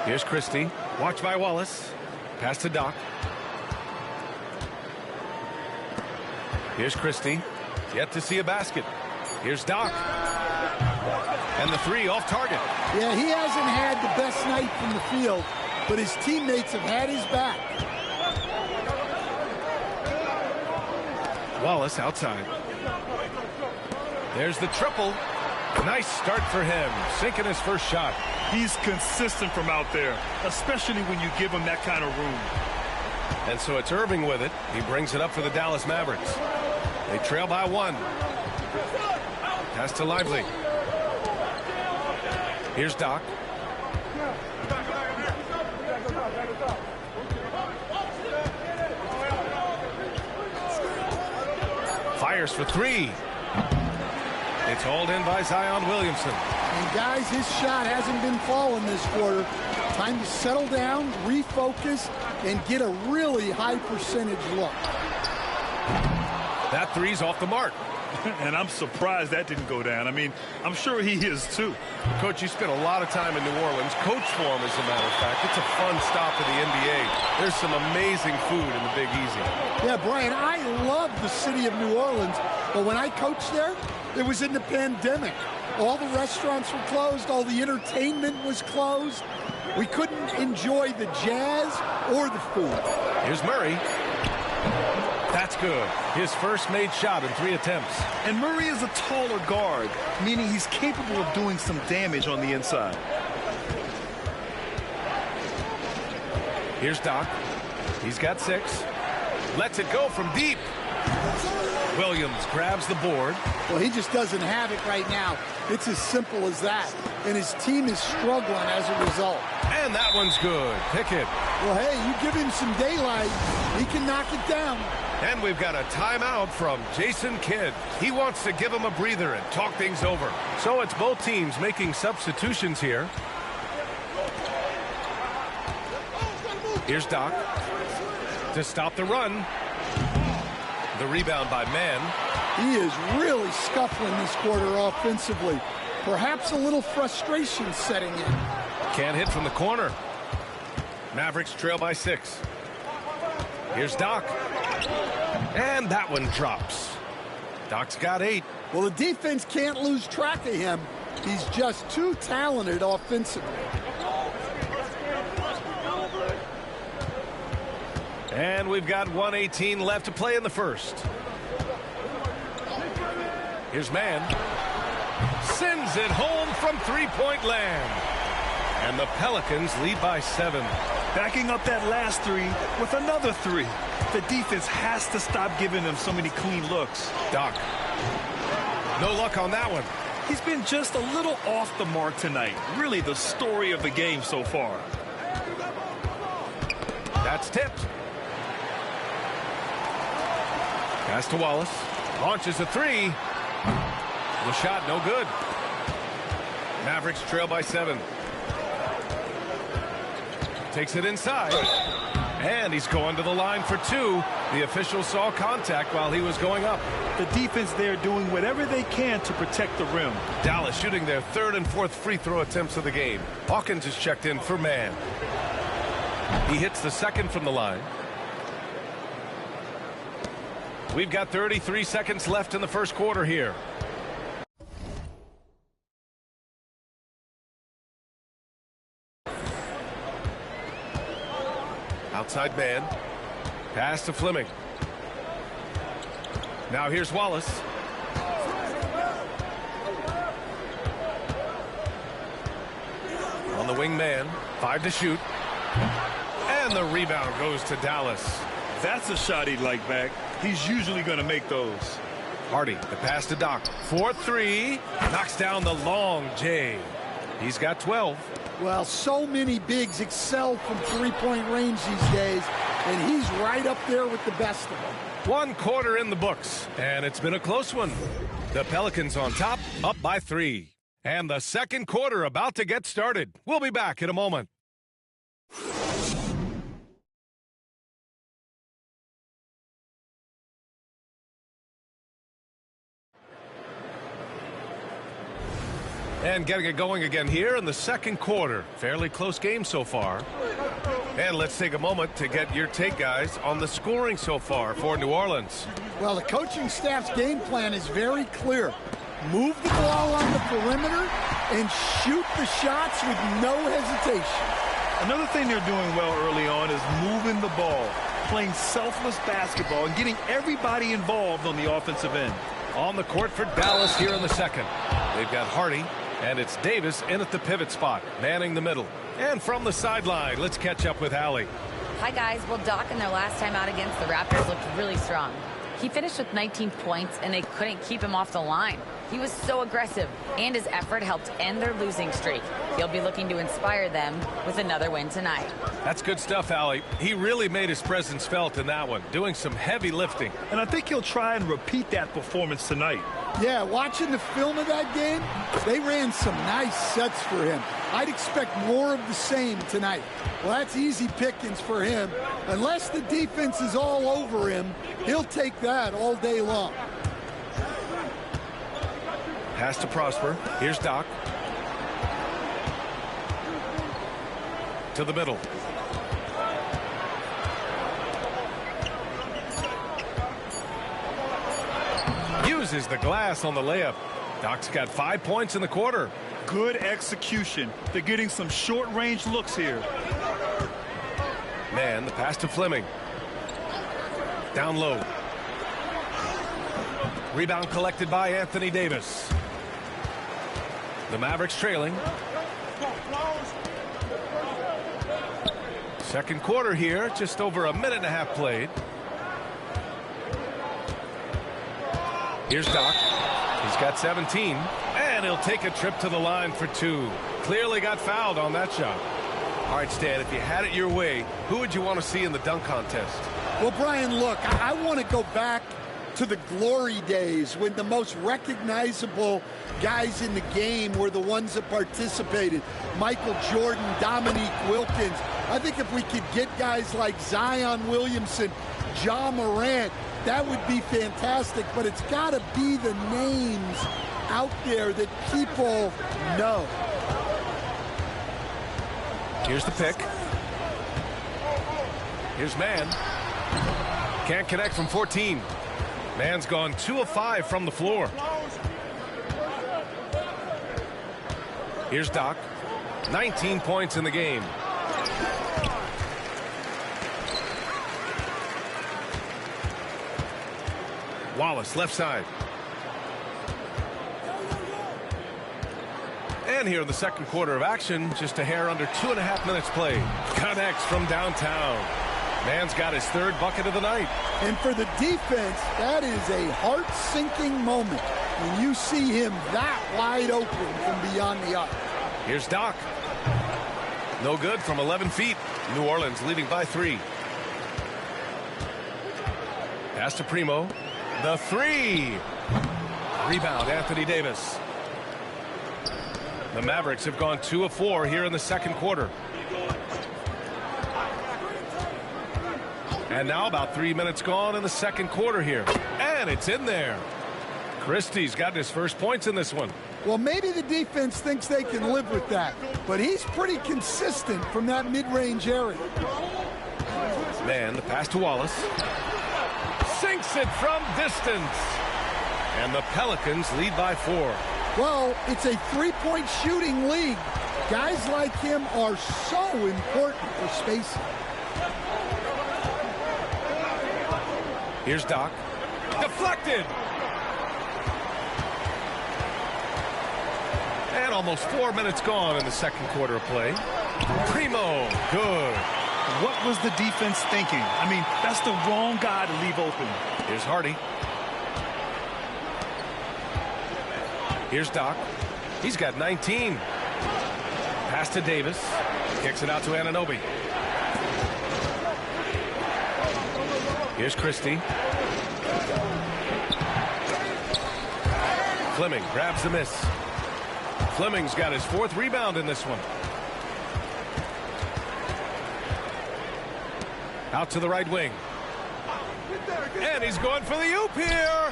Here's Christie. Watched by Wallace. Pass to Doc. Here's Christie. Yet to see a basket. Here's Doc. And the 3 off target. Yeah, he hasn't had the best night from the field, but his teammates have had his back. Wallace outside. There's the triple. Nice start for him, sinking his first shot. He's consistent from out there, especially when you give him that kind of room. And so it's Irving with it. He brings it up for the Dallas Mavericks. They trail by 1. Pass to Lively. Here's Doc. Fires for 3. It's hauled in by Zion Williamson. And guys, his shot hasn't been falling this quarter. Time to settle down, refocus, and get a really high percentage look. That 3's off the mark. And I'm surprised that didn't go down. I mean, I'm sure he is too. Coach, you spent a lot of time in New Orleans. Coach for him, as a matter of fact. It's a fun stop for the NBA. There's some amazing food in the Big Easy. Yeah, Brian, I love the city of New Orleans, but when I coached there, it was in the pandemic. All the restaurants were closed. All the entertainment was closed. We couldn't enjoy the jazz or the food. Here's Murray. That's good. His first made shot in 3 attempts. And Murray is a taller guard, meaning he's capable of doing some damage on the inside. Here's Doc. He's got 6. Lets it go from deep. Williams grabs the board. Well, he just doesn't have it right now. It's as simple as that. And his team is struggling as a result. And that one's good. Pickett. Well, hey, you give him some daylight, he can knock it down. And we've got a timeout from Jason Kidd. He wants to give him a breather and talk things over. So it's both teams making substitutions here. Here's Doc to stop the run. The rebound by Mann. He is really scuffling this quarter offensively. Perhaps a little frustration setting in. Can't hit from the corner. Mavericks trail by 6. Here's Doc. And that one drops. Doc's got 8. Well, the defense can't lose track of him. He's just too talented offensively. And we've got 1:18 left to play in the first. Here's Mann. Sends it home from three-point land. And the Pelicans lead by 7. Backing up that last 3 with another 3. The defense has to stop giving them so many clean looks. Doc. No luck on that one. He's been just a little off the mark tonight. Really the story of the game so far. That's tipped. Pass to Wallace. Launches a 3. The shot no good. Mavericks trail by 7. Takes it inside. And he's going to the line for 2. The official saw contact while he was going up. The defense there doing whatever they can to protect the rim. Dallas shooting their 3rd and 4th free throw attempts of the game. Hawkins is checked in for Mann. He hits the 2nd from the line. We've got 33 seconds left in the first quarter here. Outside man. Pass to Fleming. Now here's Wallace. On the wing man. 5 to shoot. And the rebound goes to Dallas. That's a shot he'd like back. He's usually going to make those. Hardy, the pass to Doc. 4-3. Knocks down the long J. He's got 12. Well, so many bigs excel from three-point range these days, and he's right up there with the best of them. 1 quarter in the books, and it's been a close one. The Pelicans on top, up by 3. And the second quarter about to get started. We'll be back in a moment. And getting it going again here in the second quarter. Fairly close game so far. And let's take a moment to get your take, guys, on the scoring so far for New Orleans. Well, the coaching staff's game plan is very clear. Move the ball on the perimeter and shoot the shots with no hesitation. Another thing they're doing well early on is moving the ball. playing selfless basketball and getting everybody involved on the offensive end. On the court for Dallas here in the second. They've got Hardy, and it's Davis in at the pivot spot, manning the middle. And from the sideline, let's catch up with Allie. Hi, guys. Well, Doc, in their last time out against the Raptors, looked really strong. He finished with 19 points, and they couldn't keep him off the line. He was so aggressive, and his effort helped end their losing streak. He'll be looking to inspire them with another win tonight. That's good stuff, Allie. He really made his presence felt in that one, doing some heavy lifting. And I think he'll try and repeat that performance tonight. Yeah, watching the film of that game, they ran some nice sets for him. I'd expect more of the same tonight. Well, that's easy pickings for him. Unless the defense is all over him, he'll take that all day long. Pass to Prosper. Here's Doc. To the middle. Uses the glass on the layup. Doc's got 5 points in the quarter. Good execution. They're getting some short-range looks here. Man, the pass to Fleming. Down low. Rebound collected by Anthony Davis. The Mavericks trailing. Second quarter here, just over a minute and a half played. Here's Doc. He's got 17, and he'll take a trip to the line for 2. Clearly got fouled on that shot. All right, Stan, if you had it your way, who would you want to see in the dunk contest? Well, Brian, look, I want to go back to the glory days when the most recognizable guys in the game were the ones that participated. Michael Jordan, Dominique Wilkins. I think if we could get guys like Zion Williamson, Ja Morant, that would be fantastic, but it's got to be the names out there that people know. Here's the pick. Here's Mann. Can't connect from 14. Mann's gone 2 of 5 from the floor. Here's Doc. 19 points in the game. Wallace, left side. And here in the second quarter of action, just a hair under 2.5 minutes played. Connects from downtown. Mann's got his 3rd bucket of the night. And for the defense, that is a heart-sinking moment when you see him that wide open from beyond the arc. Here's Doc. No good from 11 feet. New Orleans leading by 3. Pass to Primo. The 3. Rebound, Anthony Davis. The Mavericks have gone 2 of 4 here in the second quarter. And now about 3 minutes gone in the second quarter here. And it's in there. Christie's got his first points in this one. Well, maybe the defense thinks they can live with that, but he's pretty consistent from that mid-range area. Man, the pass to Wallace. Sinks it from distance. And the Pelicans lead by 4. Well, it's a three-point shooting league. Guys like him are so important for spacing. Here's Doc. Deflected. And almost 4 minutes gone in the second quarter of play. Primo, good. What was the defense thinking? I mean, that's the wrong guy to leave open. Here's Hardy. Here's Doc. He's got 19. Pass to Davis. Kicks it out to Anunoby. Here's Christie. Fleming grabs the miss. Fleming's got his 4th rebound in this one. Out to the right wing. And he's going for the oop here.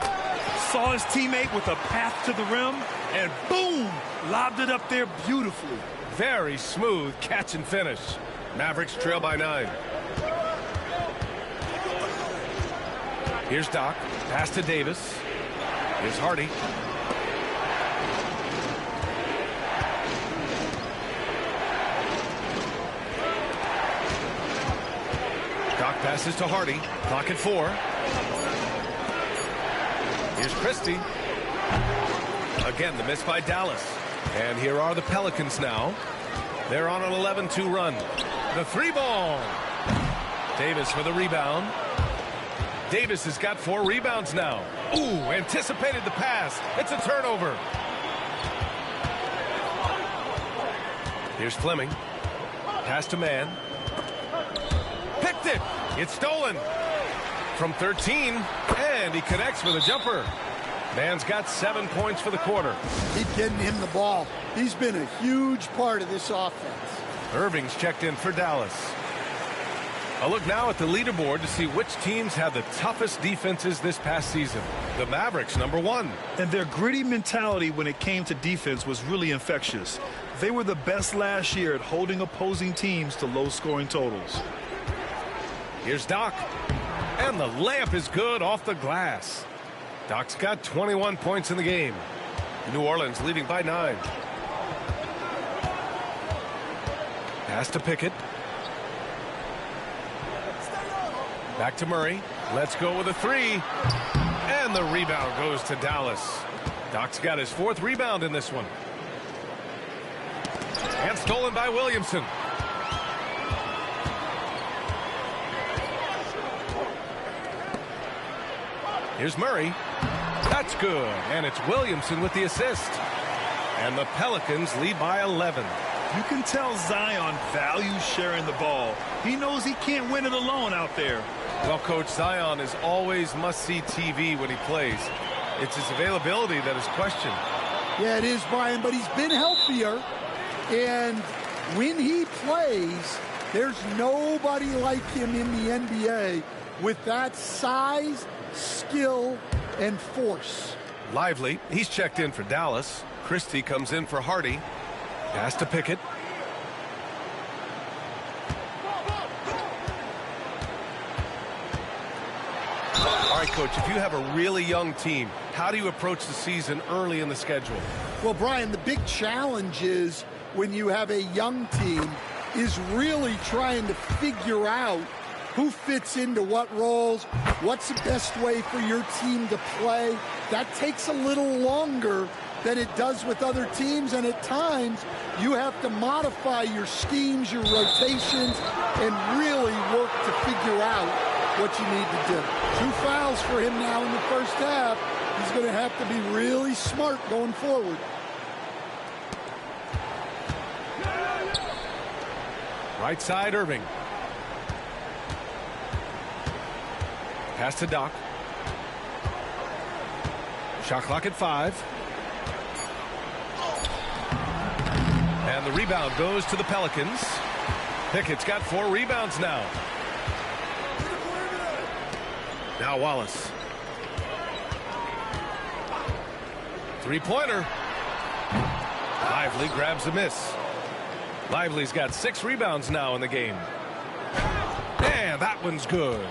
Saw his teammate with a path to the rim, and boom, lobbed it up there beautifully. Very smooth catch and finish. Mavericks trail by 9. Here's Doc. Pass to Davis. Here's Hardy. Doc Passes to Hardy. Clock at 4. Here's Christie. Again, the miss by Dallas. And here are the Pelicans now. They're on an 11-2 run. The 3-ball. Davis for the rebound. Davis has got 4 rebounds now. Ooh, anticipated the pass. It's a turnover. Here's Fleming. Pass to Mann. Picked it. It's stolen. From 13, and he connects with a jumper. Mann's got 7 points for the quarter. Keep getting him the ball. He's been a huge part of this offense. Irving's checked in for Dallas. A look now at the leaderboard to see which teams had the toughest defenses this past season. The Mavericks, number 1. And their gritty mentality when it came to defense was really infectious. They were the best last year at holding opposing teams to low-scoring totals. Here's Doc. And the layup is good off the glass. Doc's got 21 points in the game. New Orleans leading by 9. Pass to Pickett. Back to Murray. Let's go with a 3. And the rebound goes to Dallas. Doc's got his 4th rebound in this one. And stolen by Williamson. Here's Murray. That's good. And it's Williamson with the assist. And the Pelicans lead by 11. You can tell Zion values sharing the ball. He knows he can't win it alone out there. Well, Coach, Zion is always must-see TV when he plays. It's his availability that is questioned. Yeah, it is, Brian, but he's been healthier. And when he plays, there's nobody like him in the NBA with that size, skill, and force. Lively, he's checked in for Dallas. Christie comes in for Hardy. Pass to Pickett. All right, Coach, if you have a really young team, how do you approach the season early in the schedule? Well, Brian, the big challenge is when you have a young team is really trying to figure out who fits into what roles, what's the best way for your team to play. That takes a little longer than it does with other teams, and at times you have to modify your schemes, your rotations, and really work to figure out what you need to do. 2 fouls for him now in the first half. He's going to have to be really smart going forward. Right side, Irving. Pass to Doc. Shot clock at 5. And the rebound goes to the Pelicans. Pickett's got 4 rebounds now. Now Wallace. 3-pointer. Lively grabs a miss. Lively's got 6 rebounds now in the game. And that one's good.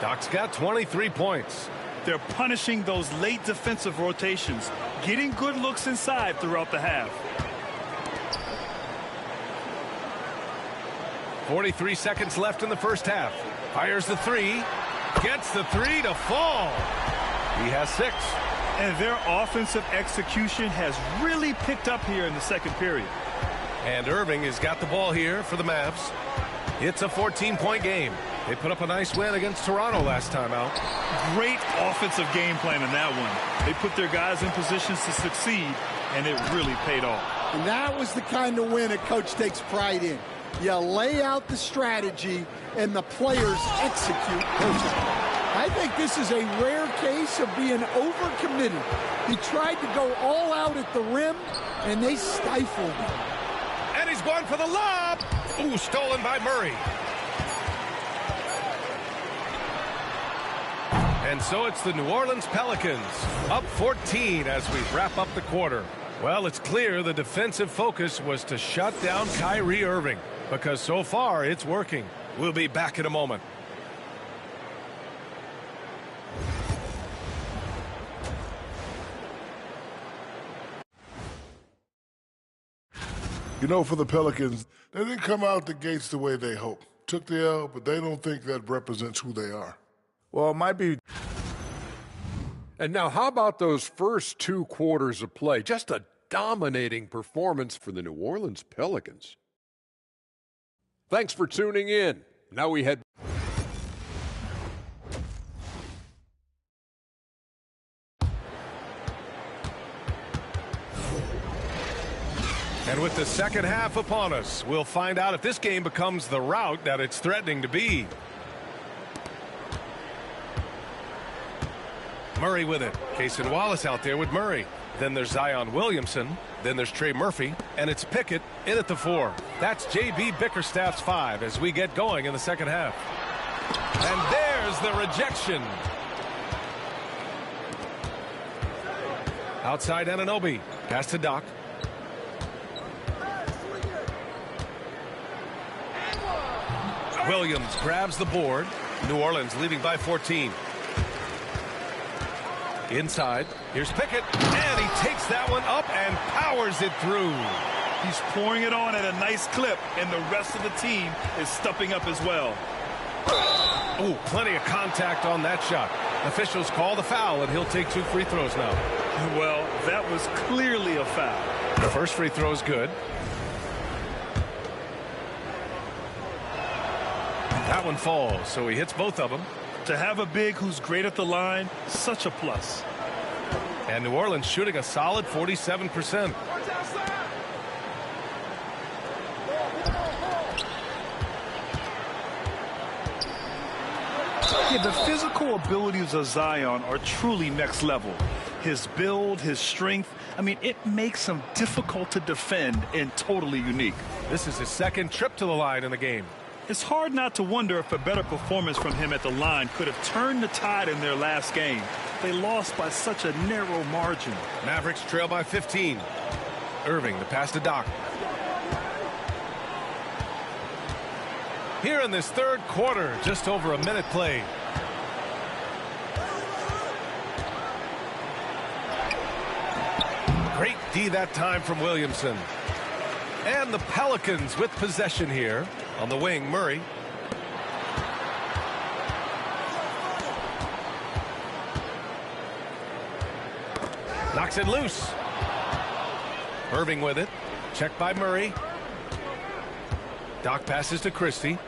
Doc's got 23 points. They're punishing those late defensive rotations, getting good looks inside throughout the half. 43 seconds left in the first half. Fires the 3. Gets the 3 to fall. He has 6. And their offensive execution has really picked up here in the second period. And Irving has got the ball here for the Mavs. It's a 14-point game. They put up a nice win against Toronto last time out. Great offensive game plan in that one. They put their guys in positions to succeed, and it really paid off. And that was the kind of win a coach takes pride in. You lay out the strategy, and the players execute perfectly. I think this is a rare case of being overcommitted. He tried to go all out at the rim, and they stifled him. And he's going for the lob. Ooh, stolen by Murray. And so it's the New Orleans Pelicans up 14 as we wrap up the quarter. Well, it's clear the defensive focus was to shut down Kyrie Irving, because so far it's working. We'll be back in a moment. You know, for the Pelicans, they didn't come out the gates the way they hoped. took the L, but they don't think that represents who they are. Well, it might be. And now, how about those first 2 quarters of play? Just a dominating performance for the New Orleans Pelicans. Thanks for tuning in. Now we head. And with the second half upon us, we'll find out if this game becomes the rout that it's threatening to be. Murray with it. Cason Wallace out there with Murray. Then there's Zion Williamson. Then there's Trey Murphy. And it's Pickett in at the 4. That's J.B. Bickerstaff's 5 as we get going in the second half. And there's the rejection. Outside Anunoby. Pass to Doc. Williams grabs the board. New Orleans leading by 14. Inside, here's Pickett, and he takes that one up and powers it through. He's pouring it on at a nice clip, and the rest of the team is stepping up as well. Ooh, plenty of contact on that shot. Officials call the foul, and he'll take 2 free throws now. Well, that was clearly a foul. The first free throw is good. That one falls, so he hits both of them. To have a big who's great at the line, such a plus. And New Orleans shooting a solid 47%. Yeah, the physical abilities of Zion are truly next level. His build, his strength, I mean, it makes him difficult to defend and totally unique. This is his second trip to the line in the game. It's hard not to wonder if a better performance from him at the line could have turned the tide in their last game. They lost by such a narrow margin. Mavericks trail by 15. Irving, the pass to Doc. Here in this third quarter, just over a minute played. Great D that time from Williamson. And the Pelicans with possession here. On the wing, Murray. Knocks it loose. Irving with it. Checked by Murray. Doc passes to Christie.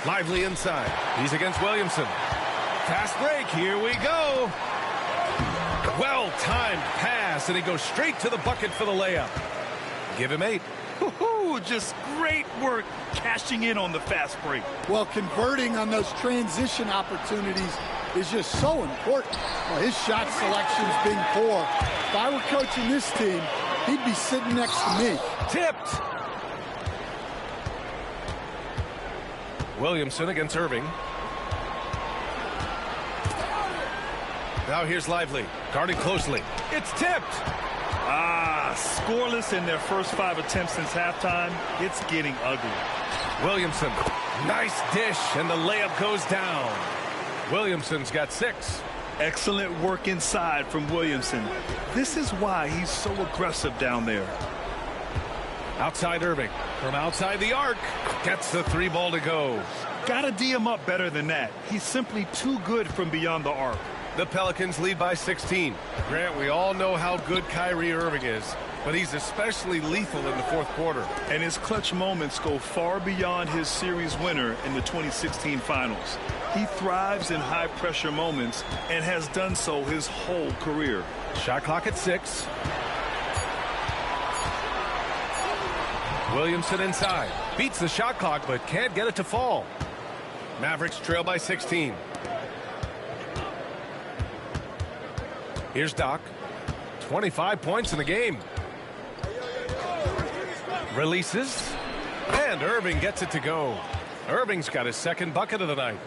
Lively inside. He's against Williamson. Fast break. Here we go. Well-timed pass, and he goes straight to the bucket for the layup. Give him 8. Just great work cashing in on the fast break. Well, converting on those transition opportunities is just so important. Well, his shot selection's been poor. If I were coaching this team, he'd be sitting next to me. Tipped. Williamson against Irving. Now here's Lively, guarding closely. It's tipped. Scoreless in their first 5 attempts since halftime. It's getting ugly. Williamson, nice dish, and the layup goes down. Williamson's got 6. Excellent work inside from Williamson. This is why he's so aggressive down there. Outside Irving, from outside the arc, gets the 3 ball to go. Gotta D him up better than that. He's simply too good from beyond the arc. The Pelicans lead by 16. Grant, we all know how good Kyrie Irving is, but he's especially lethal in the fourth quarter. And his clutch moments go far beyond his series winner in the 2016 finals. He thrives in high-pressure moments and has done so his whole career. Shot clock at 6. Williamson inside. Beats the shot clock, but can't get it to fall. Mavericks trail by 16. Here's Doc. 25 points in the game. Releases. And Irving gets it to go. Irving's got his second bucket of the night.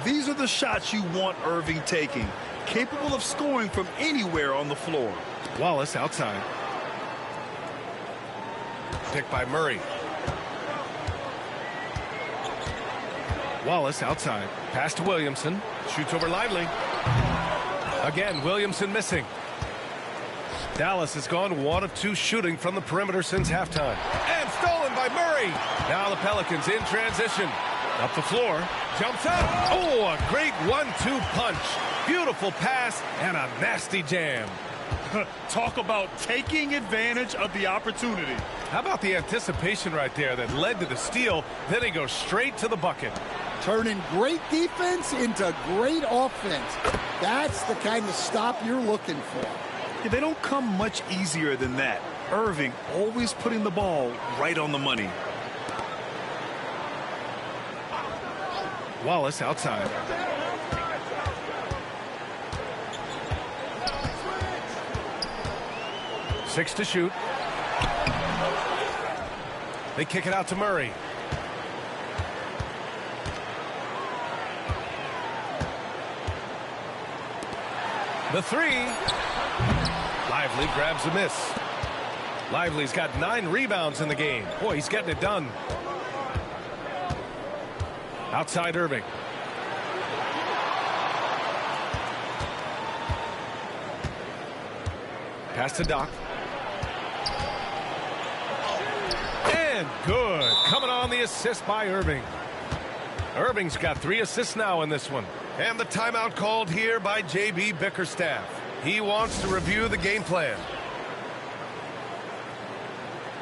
These are the shots you want Irving taking. Capable of scoring from anywhere on the floor. Wallace outside. Picked by Murray. Wallace outside. Pass to Williamson. Shoots over Lively. Again, Williamson missing. Dallas has gone 1 of 2 shooting from the perimeter since halftime. And stolen by Murray. Now the Pelicans in transition. Up the floor. Jumps out. Oh, a great 1-2 punch. Beautiful pass and a nasty jam. Talk about taking advantage of the opportunity. How about the anticipation right there that led to the steal? Then he goes straight to the bucket. Turning great defense into great offense. That's the kind of stop you're looking for. Yeah, they don't come much easier than that. Irving always putting the ball right on the money. Wallace outside. Six to shoot. They kick it out to Murray. The three. Lively grabs a miss. Lively's got 9 rebounds in the game. Boy, he's getting it done. Outside Irving. Pass to Doc. And good. Coming on the assist by Irving. Irving's got 3 assists now in this one. And the timeout called here by J.B. Bickerstaff. He wants to review the game plan.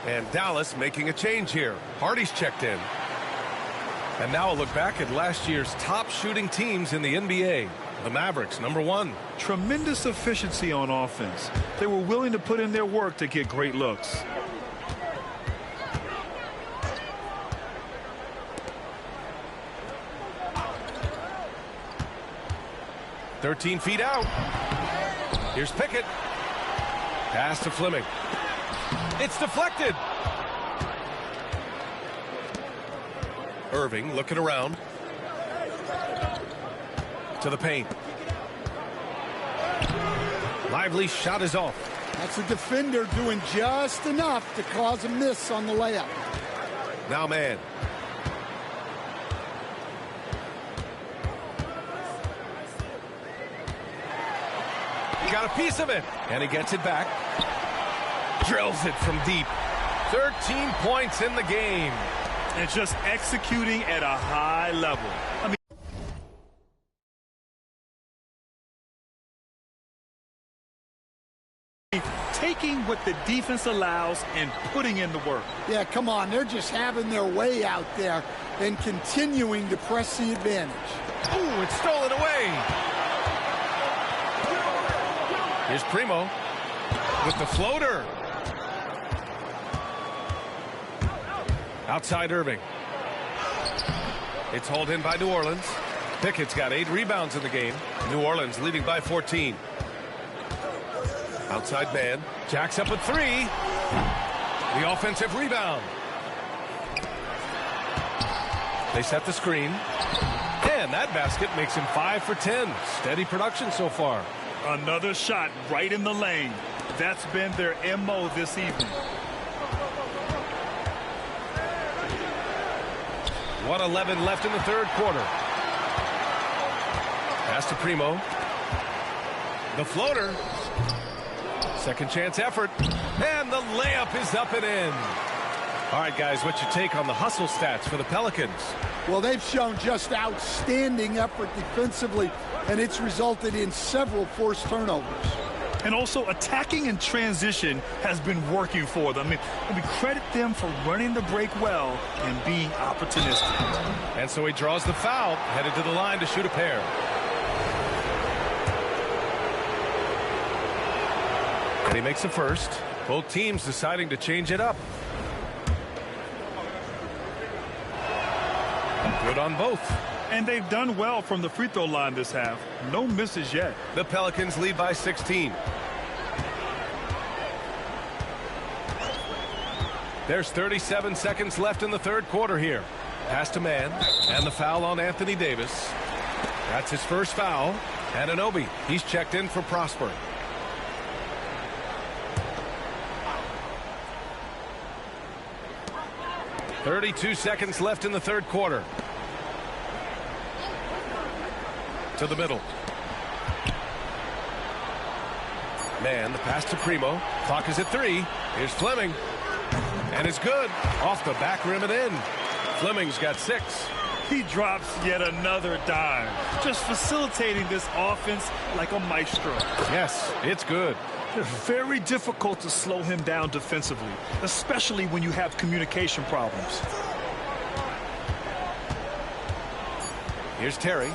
And Dallas making a change here. Hardy's checked in. And now a look back at last year's top shooting teams in the NBA. The Mavericks, number 1. Tremendous efficiency on offense. They were willing to put in their work to get great looks. "13 feet out. Here's Pickett. Pass to Fleming. It's deflected. Irving looking around. To the paint. Lively's shot is off. That's a defender doing just enough to cause a miss on the layup. Now man. He got a piece of it. And he gets it back. Drills it from deep. 13 points in the game. And just executing at a high level. I mean, taking what the defense allows and putting in the work. Yeah, come on. They're just having their way out there and continuing to press the advantage. Ooh, it's stolen away. Here's Primo with the floater. Outside Irving. It's hauled in by New Orleans. Pickett's got 8 rebounds in the game. New Orleans leading by 14. Outside man. Jacks up at 3. The offensive rebound. They set the screen. And that basket makes him 5 for 10. Steady production so far. Another shot right in the lane. That's been their MO this evening. 1:11 left in the third quarter. Pass to Primo. The floater. Second chance effort. And the layup is up and in. All right, guys, what's your take on the hustle stats for the Pelicans? Well, they've shown just outstanding effort defensively, and it's resulted in several forced turnovers. And also attacking in transition has been working for them. I mean, credit them for running the break well and being opportunistic. And so he draws the foul, headed to the line to shoot a pair. And he makes the first. Both teams deciding to change it up. Good on both. And they've done well from the free throw line this half. No misses yet. The Pelicans lead by 16. There's 37 seconds left in the third quarter here. Pass to man. And the foul on Anthony Davis. That's his first foul. Anunoby, he's checked in for Prosper. .32 seconds left in the third quarter. To the middle. Man, the pass to Primo. Clock is at 3. Here's Fleming. And it's good. Off the back rim and in. Fleming's got 6. He drops yet another dime, just facilitating this offense like a maestro. Yes, it's good. Very difficult to slow him down defensively, especially when you have communication problems. Here's Terry.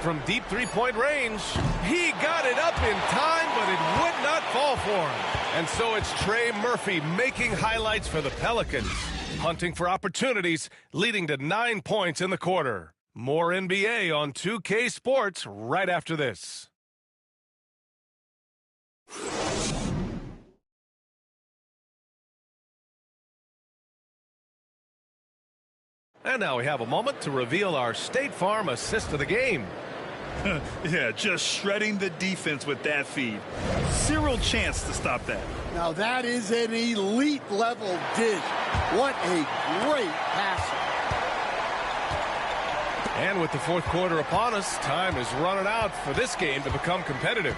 From deep three-point range, he got it up in time, but it would not fall for him. And so it's Trey Murphy making highlights for the Pelicans, hunting for opportunities, leading to 9 points in the quarter. More NBA on 2K Sports right after this. And now we have a moment to reveal our State Farm assist of the game. Yeah, just shredding the defense with that feed. Zero chance to stop that. Now that is an elite level dish. What a great passer. And with the fourth quarter upon us, time is running out for this game to become competitive.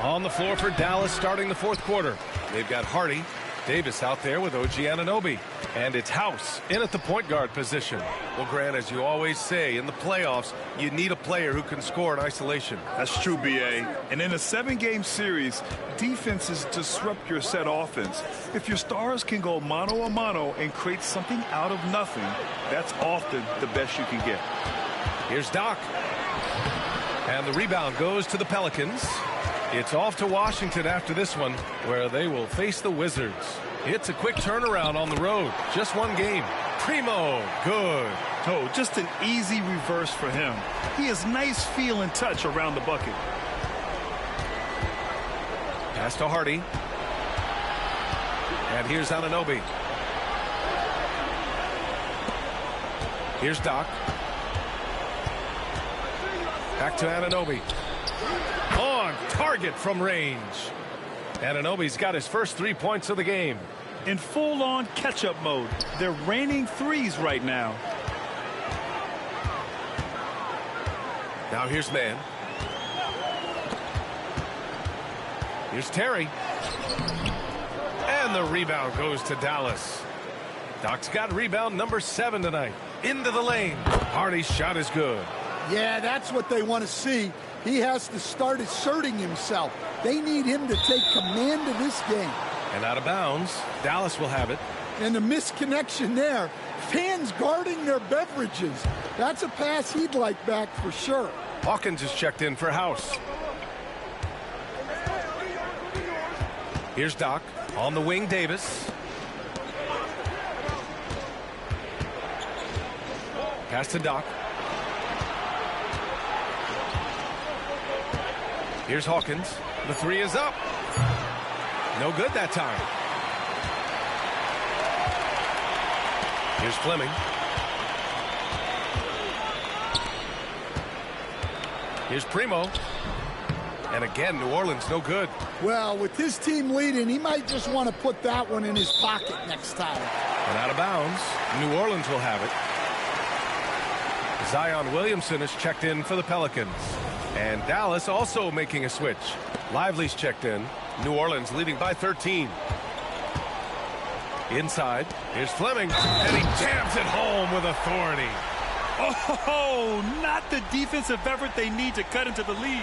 On the floor for Dallas starting the fourth quarter. They've got Hardy, Davis out there with OG Anunoby. And it's House in at the point guard position. Well, Grant, as you always say, in the playoffs, you need a player who can score in isolation. That's true, B.A. And in a 7-game series, defenses disrupt your set offense. If your stars can go mano-a-mano and create something out of nothing, that's often the best you can get. Here's Doc. And the rebound goes to the Pelicans. It's off to Washington after this one, where they will face the Wizards. It's a quick turnaround on the road. Just one game. Primo, good. Oh, just an easy reverse for him. He has nice feel and touch around the bucket. Pass to Hardy. And here's Anunoby. Here's Doc. Back to Anunoby. On target from range. Anunoby's got his first 3 points of the game. In full-on catch-up mode. They're raining threes right now. Now here's Mann. Here's Terry. And the rebound goes to Dallas. Doc's got rebound number 7 tonight. Into the lane. Hardy's shot is good. Yeah, that's what they want to see. He has to start asserting himself. They need him to take command of this game. And out of bounds, Dallas will have it. And the misconnection there. Fans guarding their beverages. That's a pass he'd like back for sure. Hawkins is checked in for House. Here's Doc. On the wing, Davis. Pass to Doc. Here's Hawkins. The 3 is up. No good that time. Here's Fleming. Here's Primo. And again, New Orleans no good. Well, with his team leading, he might just want to put that one in his pocket next time. And out of bounds, New Orleans will have it. Zion Williamson is checked in for the Pelicans. And Dallas also making a switch. Lively's checked in. New Orleans leading by 13. Inside, here's Fleming, and he jams it home with authority. Oh, not the defensive effort they need to cut into the lead.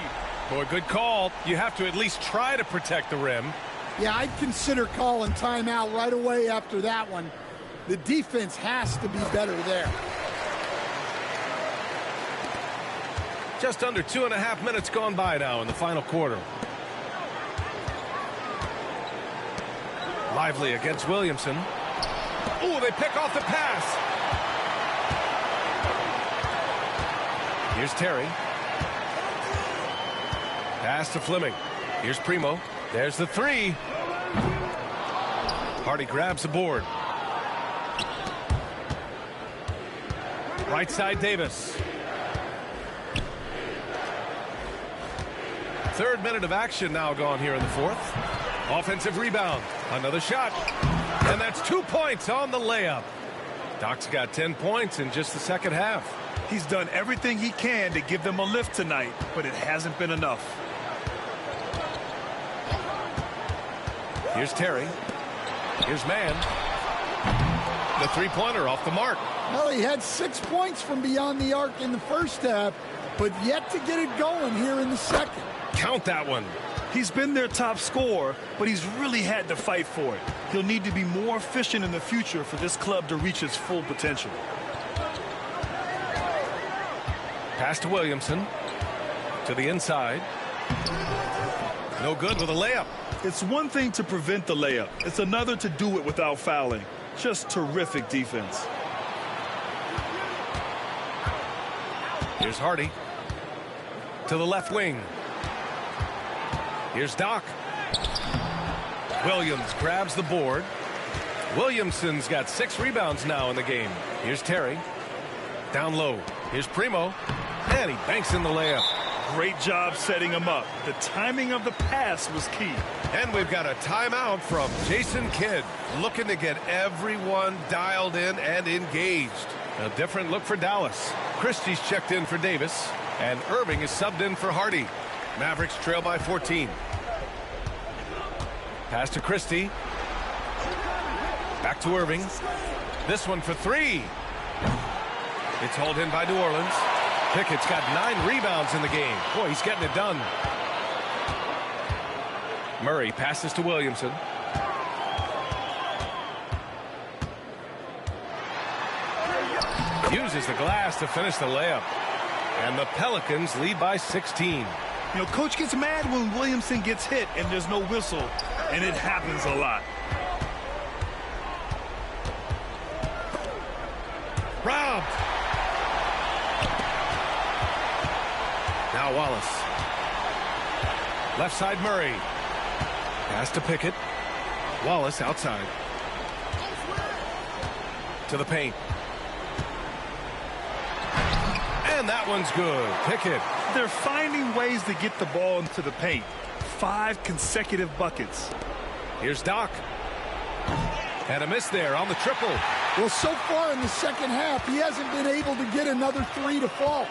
Boy, good call. You have to at least try to protect the rim. Yeah, I'd consider calling timeout right away after that one. The defense has to be better there. Just under 2.5 minutes gone by now in the final quarter. Lively against Williamson. Ooh, they pick off the pass. Here's Terry. Pass to Fleming. Here's Primo. There's the 3. Hardy grabs the board. Right side, Davis. 3rd minute of action now gone here in the 4th. Offensive rebound. Another shot. And that's 2 points on the layup. Doc's got 10 points in just the second half. He's done everything he can to give them a lift tonight, but it hasn't been enough. Here's Terry. Here's Mann. The three-pointer off the mark. Well, he had 6 points from beyond the arc in the first half, but yet to get it going here in the second. Count that one. He's been their top scorer, but he's really had to fight for it. He'll need to be more efficient in the future for this club to reach its full potential. Pass to Williamson. To the inside. No good with a layup. It's one thing to prevent the layup. It's another to do it without fouling. Just terrific defense. Here's Hardy. To the left wing. Here's Doc. Williams grabs the board. Williamson's got 6 rebounds now in the game. Here's Terry. Down low. Here's Primo. And he banks in the layup. Great job setting him up. The timing of the pass was key. And we've got a timeout from Jason Kidd, looking to get everyone dialed in and engaged. A different look for Dallas. Christie's checked in for Davis, and Irving is subbed in for Hardy. Mavericks trail by 14. Pass to Christie. Back to Irving. This one for 3. It's hauled in by New Orleans. Pickett's got 9 rebounds in the game. Boy, he's getting it done. Murray passes to Williamson. Uses the glass to finish the layup. And the Pelicans lead by 16. You know, Coach gets mad when Williamson gets hit and there's no whistle, and it happens a lot. Robbed. Now Wallace. Left side Murray. Pass to Pickett. Wallace outside. To the paint. And that one's good. Pickett. They're finding ways to get the ball into the paint. 5 consecutive buckets. Here's Doc. And a miss there on the triple. Well, so far in the second half, he hasn't been able to get another 3 to fall.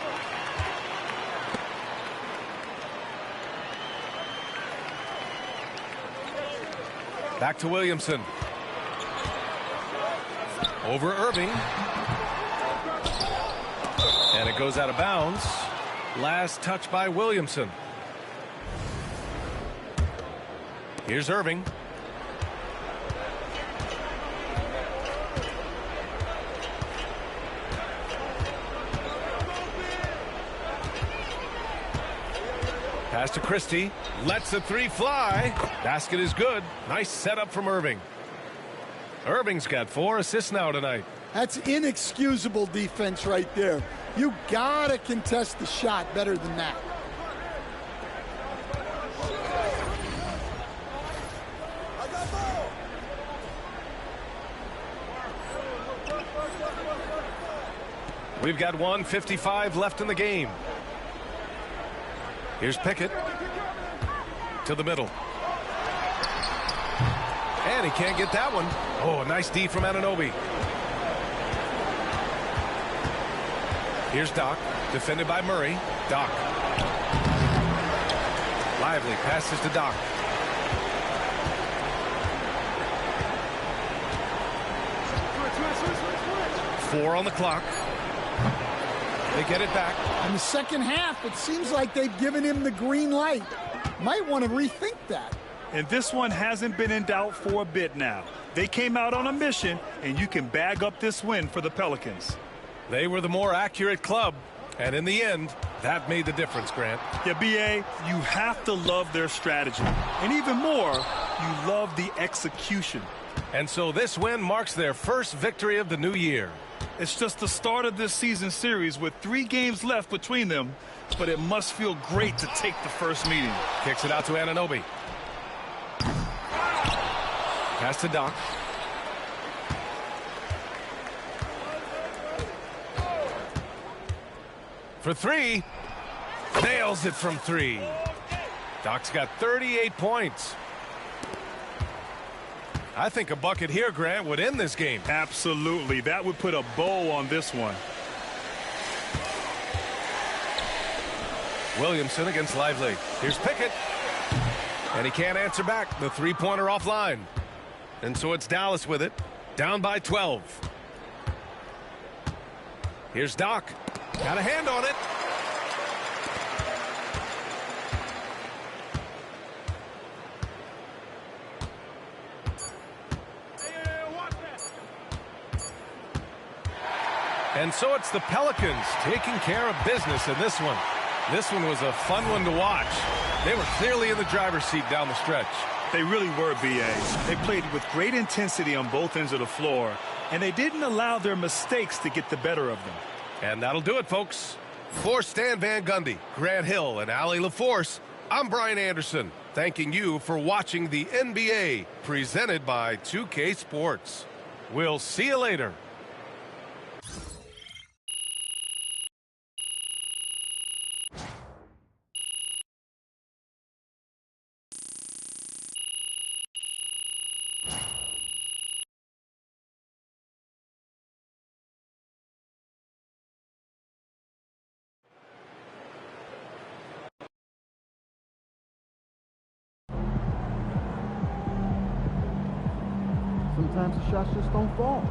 Back to Williamson. Over Irving. And it goes out of bounds. Last touch by Williamson. Here's Irving. Pass to Christie. Lets the 3 fly. Basket is good. Nice setup from Irving. Irving's got 4 assists now tonight. That's inexcusable defense right there. You gotta contest the shot better than that. We've got 1:55 left in the game. Here's Pickett. To the middle. And he can't get that one. Oh, nice D from Anunoby. Here's Doc. Defended by Murray. Doc. Lively passes to Doc. Four on the clock. They get it back. In the second half, it seems like they've given him the green light. Might want to rethink that. And this one hasn't been in doubt for a bit now. They came out on a mission, and you can bag up this win for the Pelicans. They were the more accurate club, and in the end, that made the difference, Grant. Yeah, B.A., you have to love their strategy. And even more, you love the execution. And so this win marks their first victory of the new year. It's just the start of this season series with 3 games left between them, but it must feel great to take the first meeting. Kicks it out to Anunoby. Pass to Doc. For 3. Nails it from 3. Doc's got 38 points. I think a bucket here, Grant, would end this game. Absolutely. That would put a bow on this one. Williamson against Lively. Here's Pickett. And he can't answer back. The three-pointer offline. And so it's Dallas with it. Down by 12. Here's Doc. Got a hand on it. And so it's the Pelicans taking care of business in this one. This one was a fun one to watch. They were clearly in the driver's seat down the stretch. They really were, B.A. They played with great intensity on both ends of the floor, and they didn't allow their mistakes to get the better of them. And that'll do it, folks. For Stan Van Gundy, Grant Hill, and Allie LaForce, I'm Brian Anderson, thanking you for watching the NBA, presented by 2K Sports. We'll see you later. Sometimes the shots just don't fall.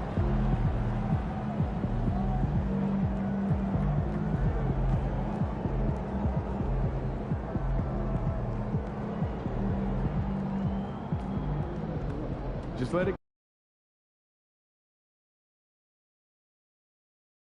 Just let it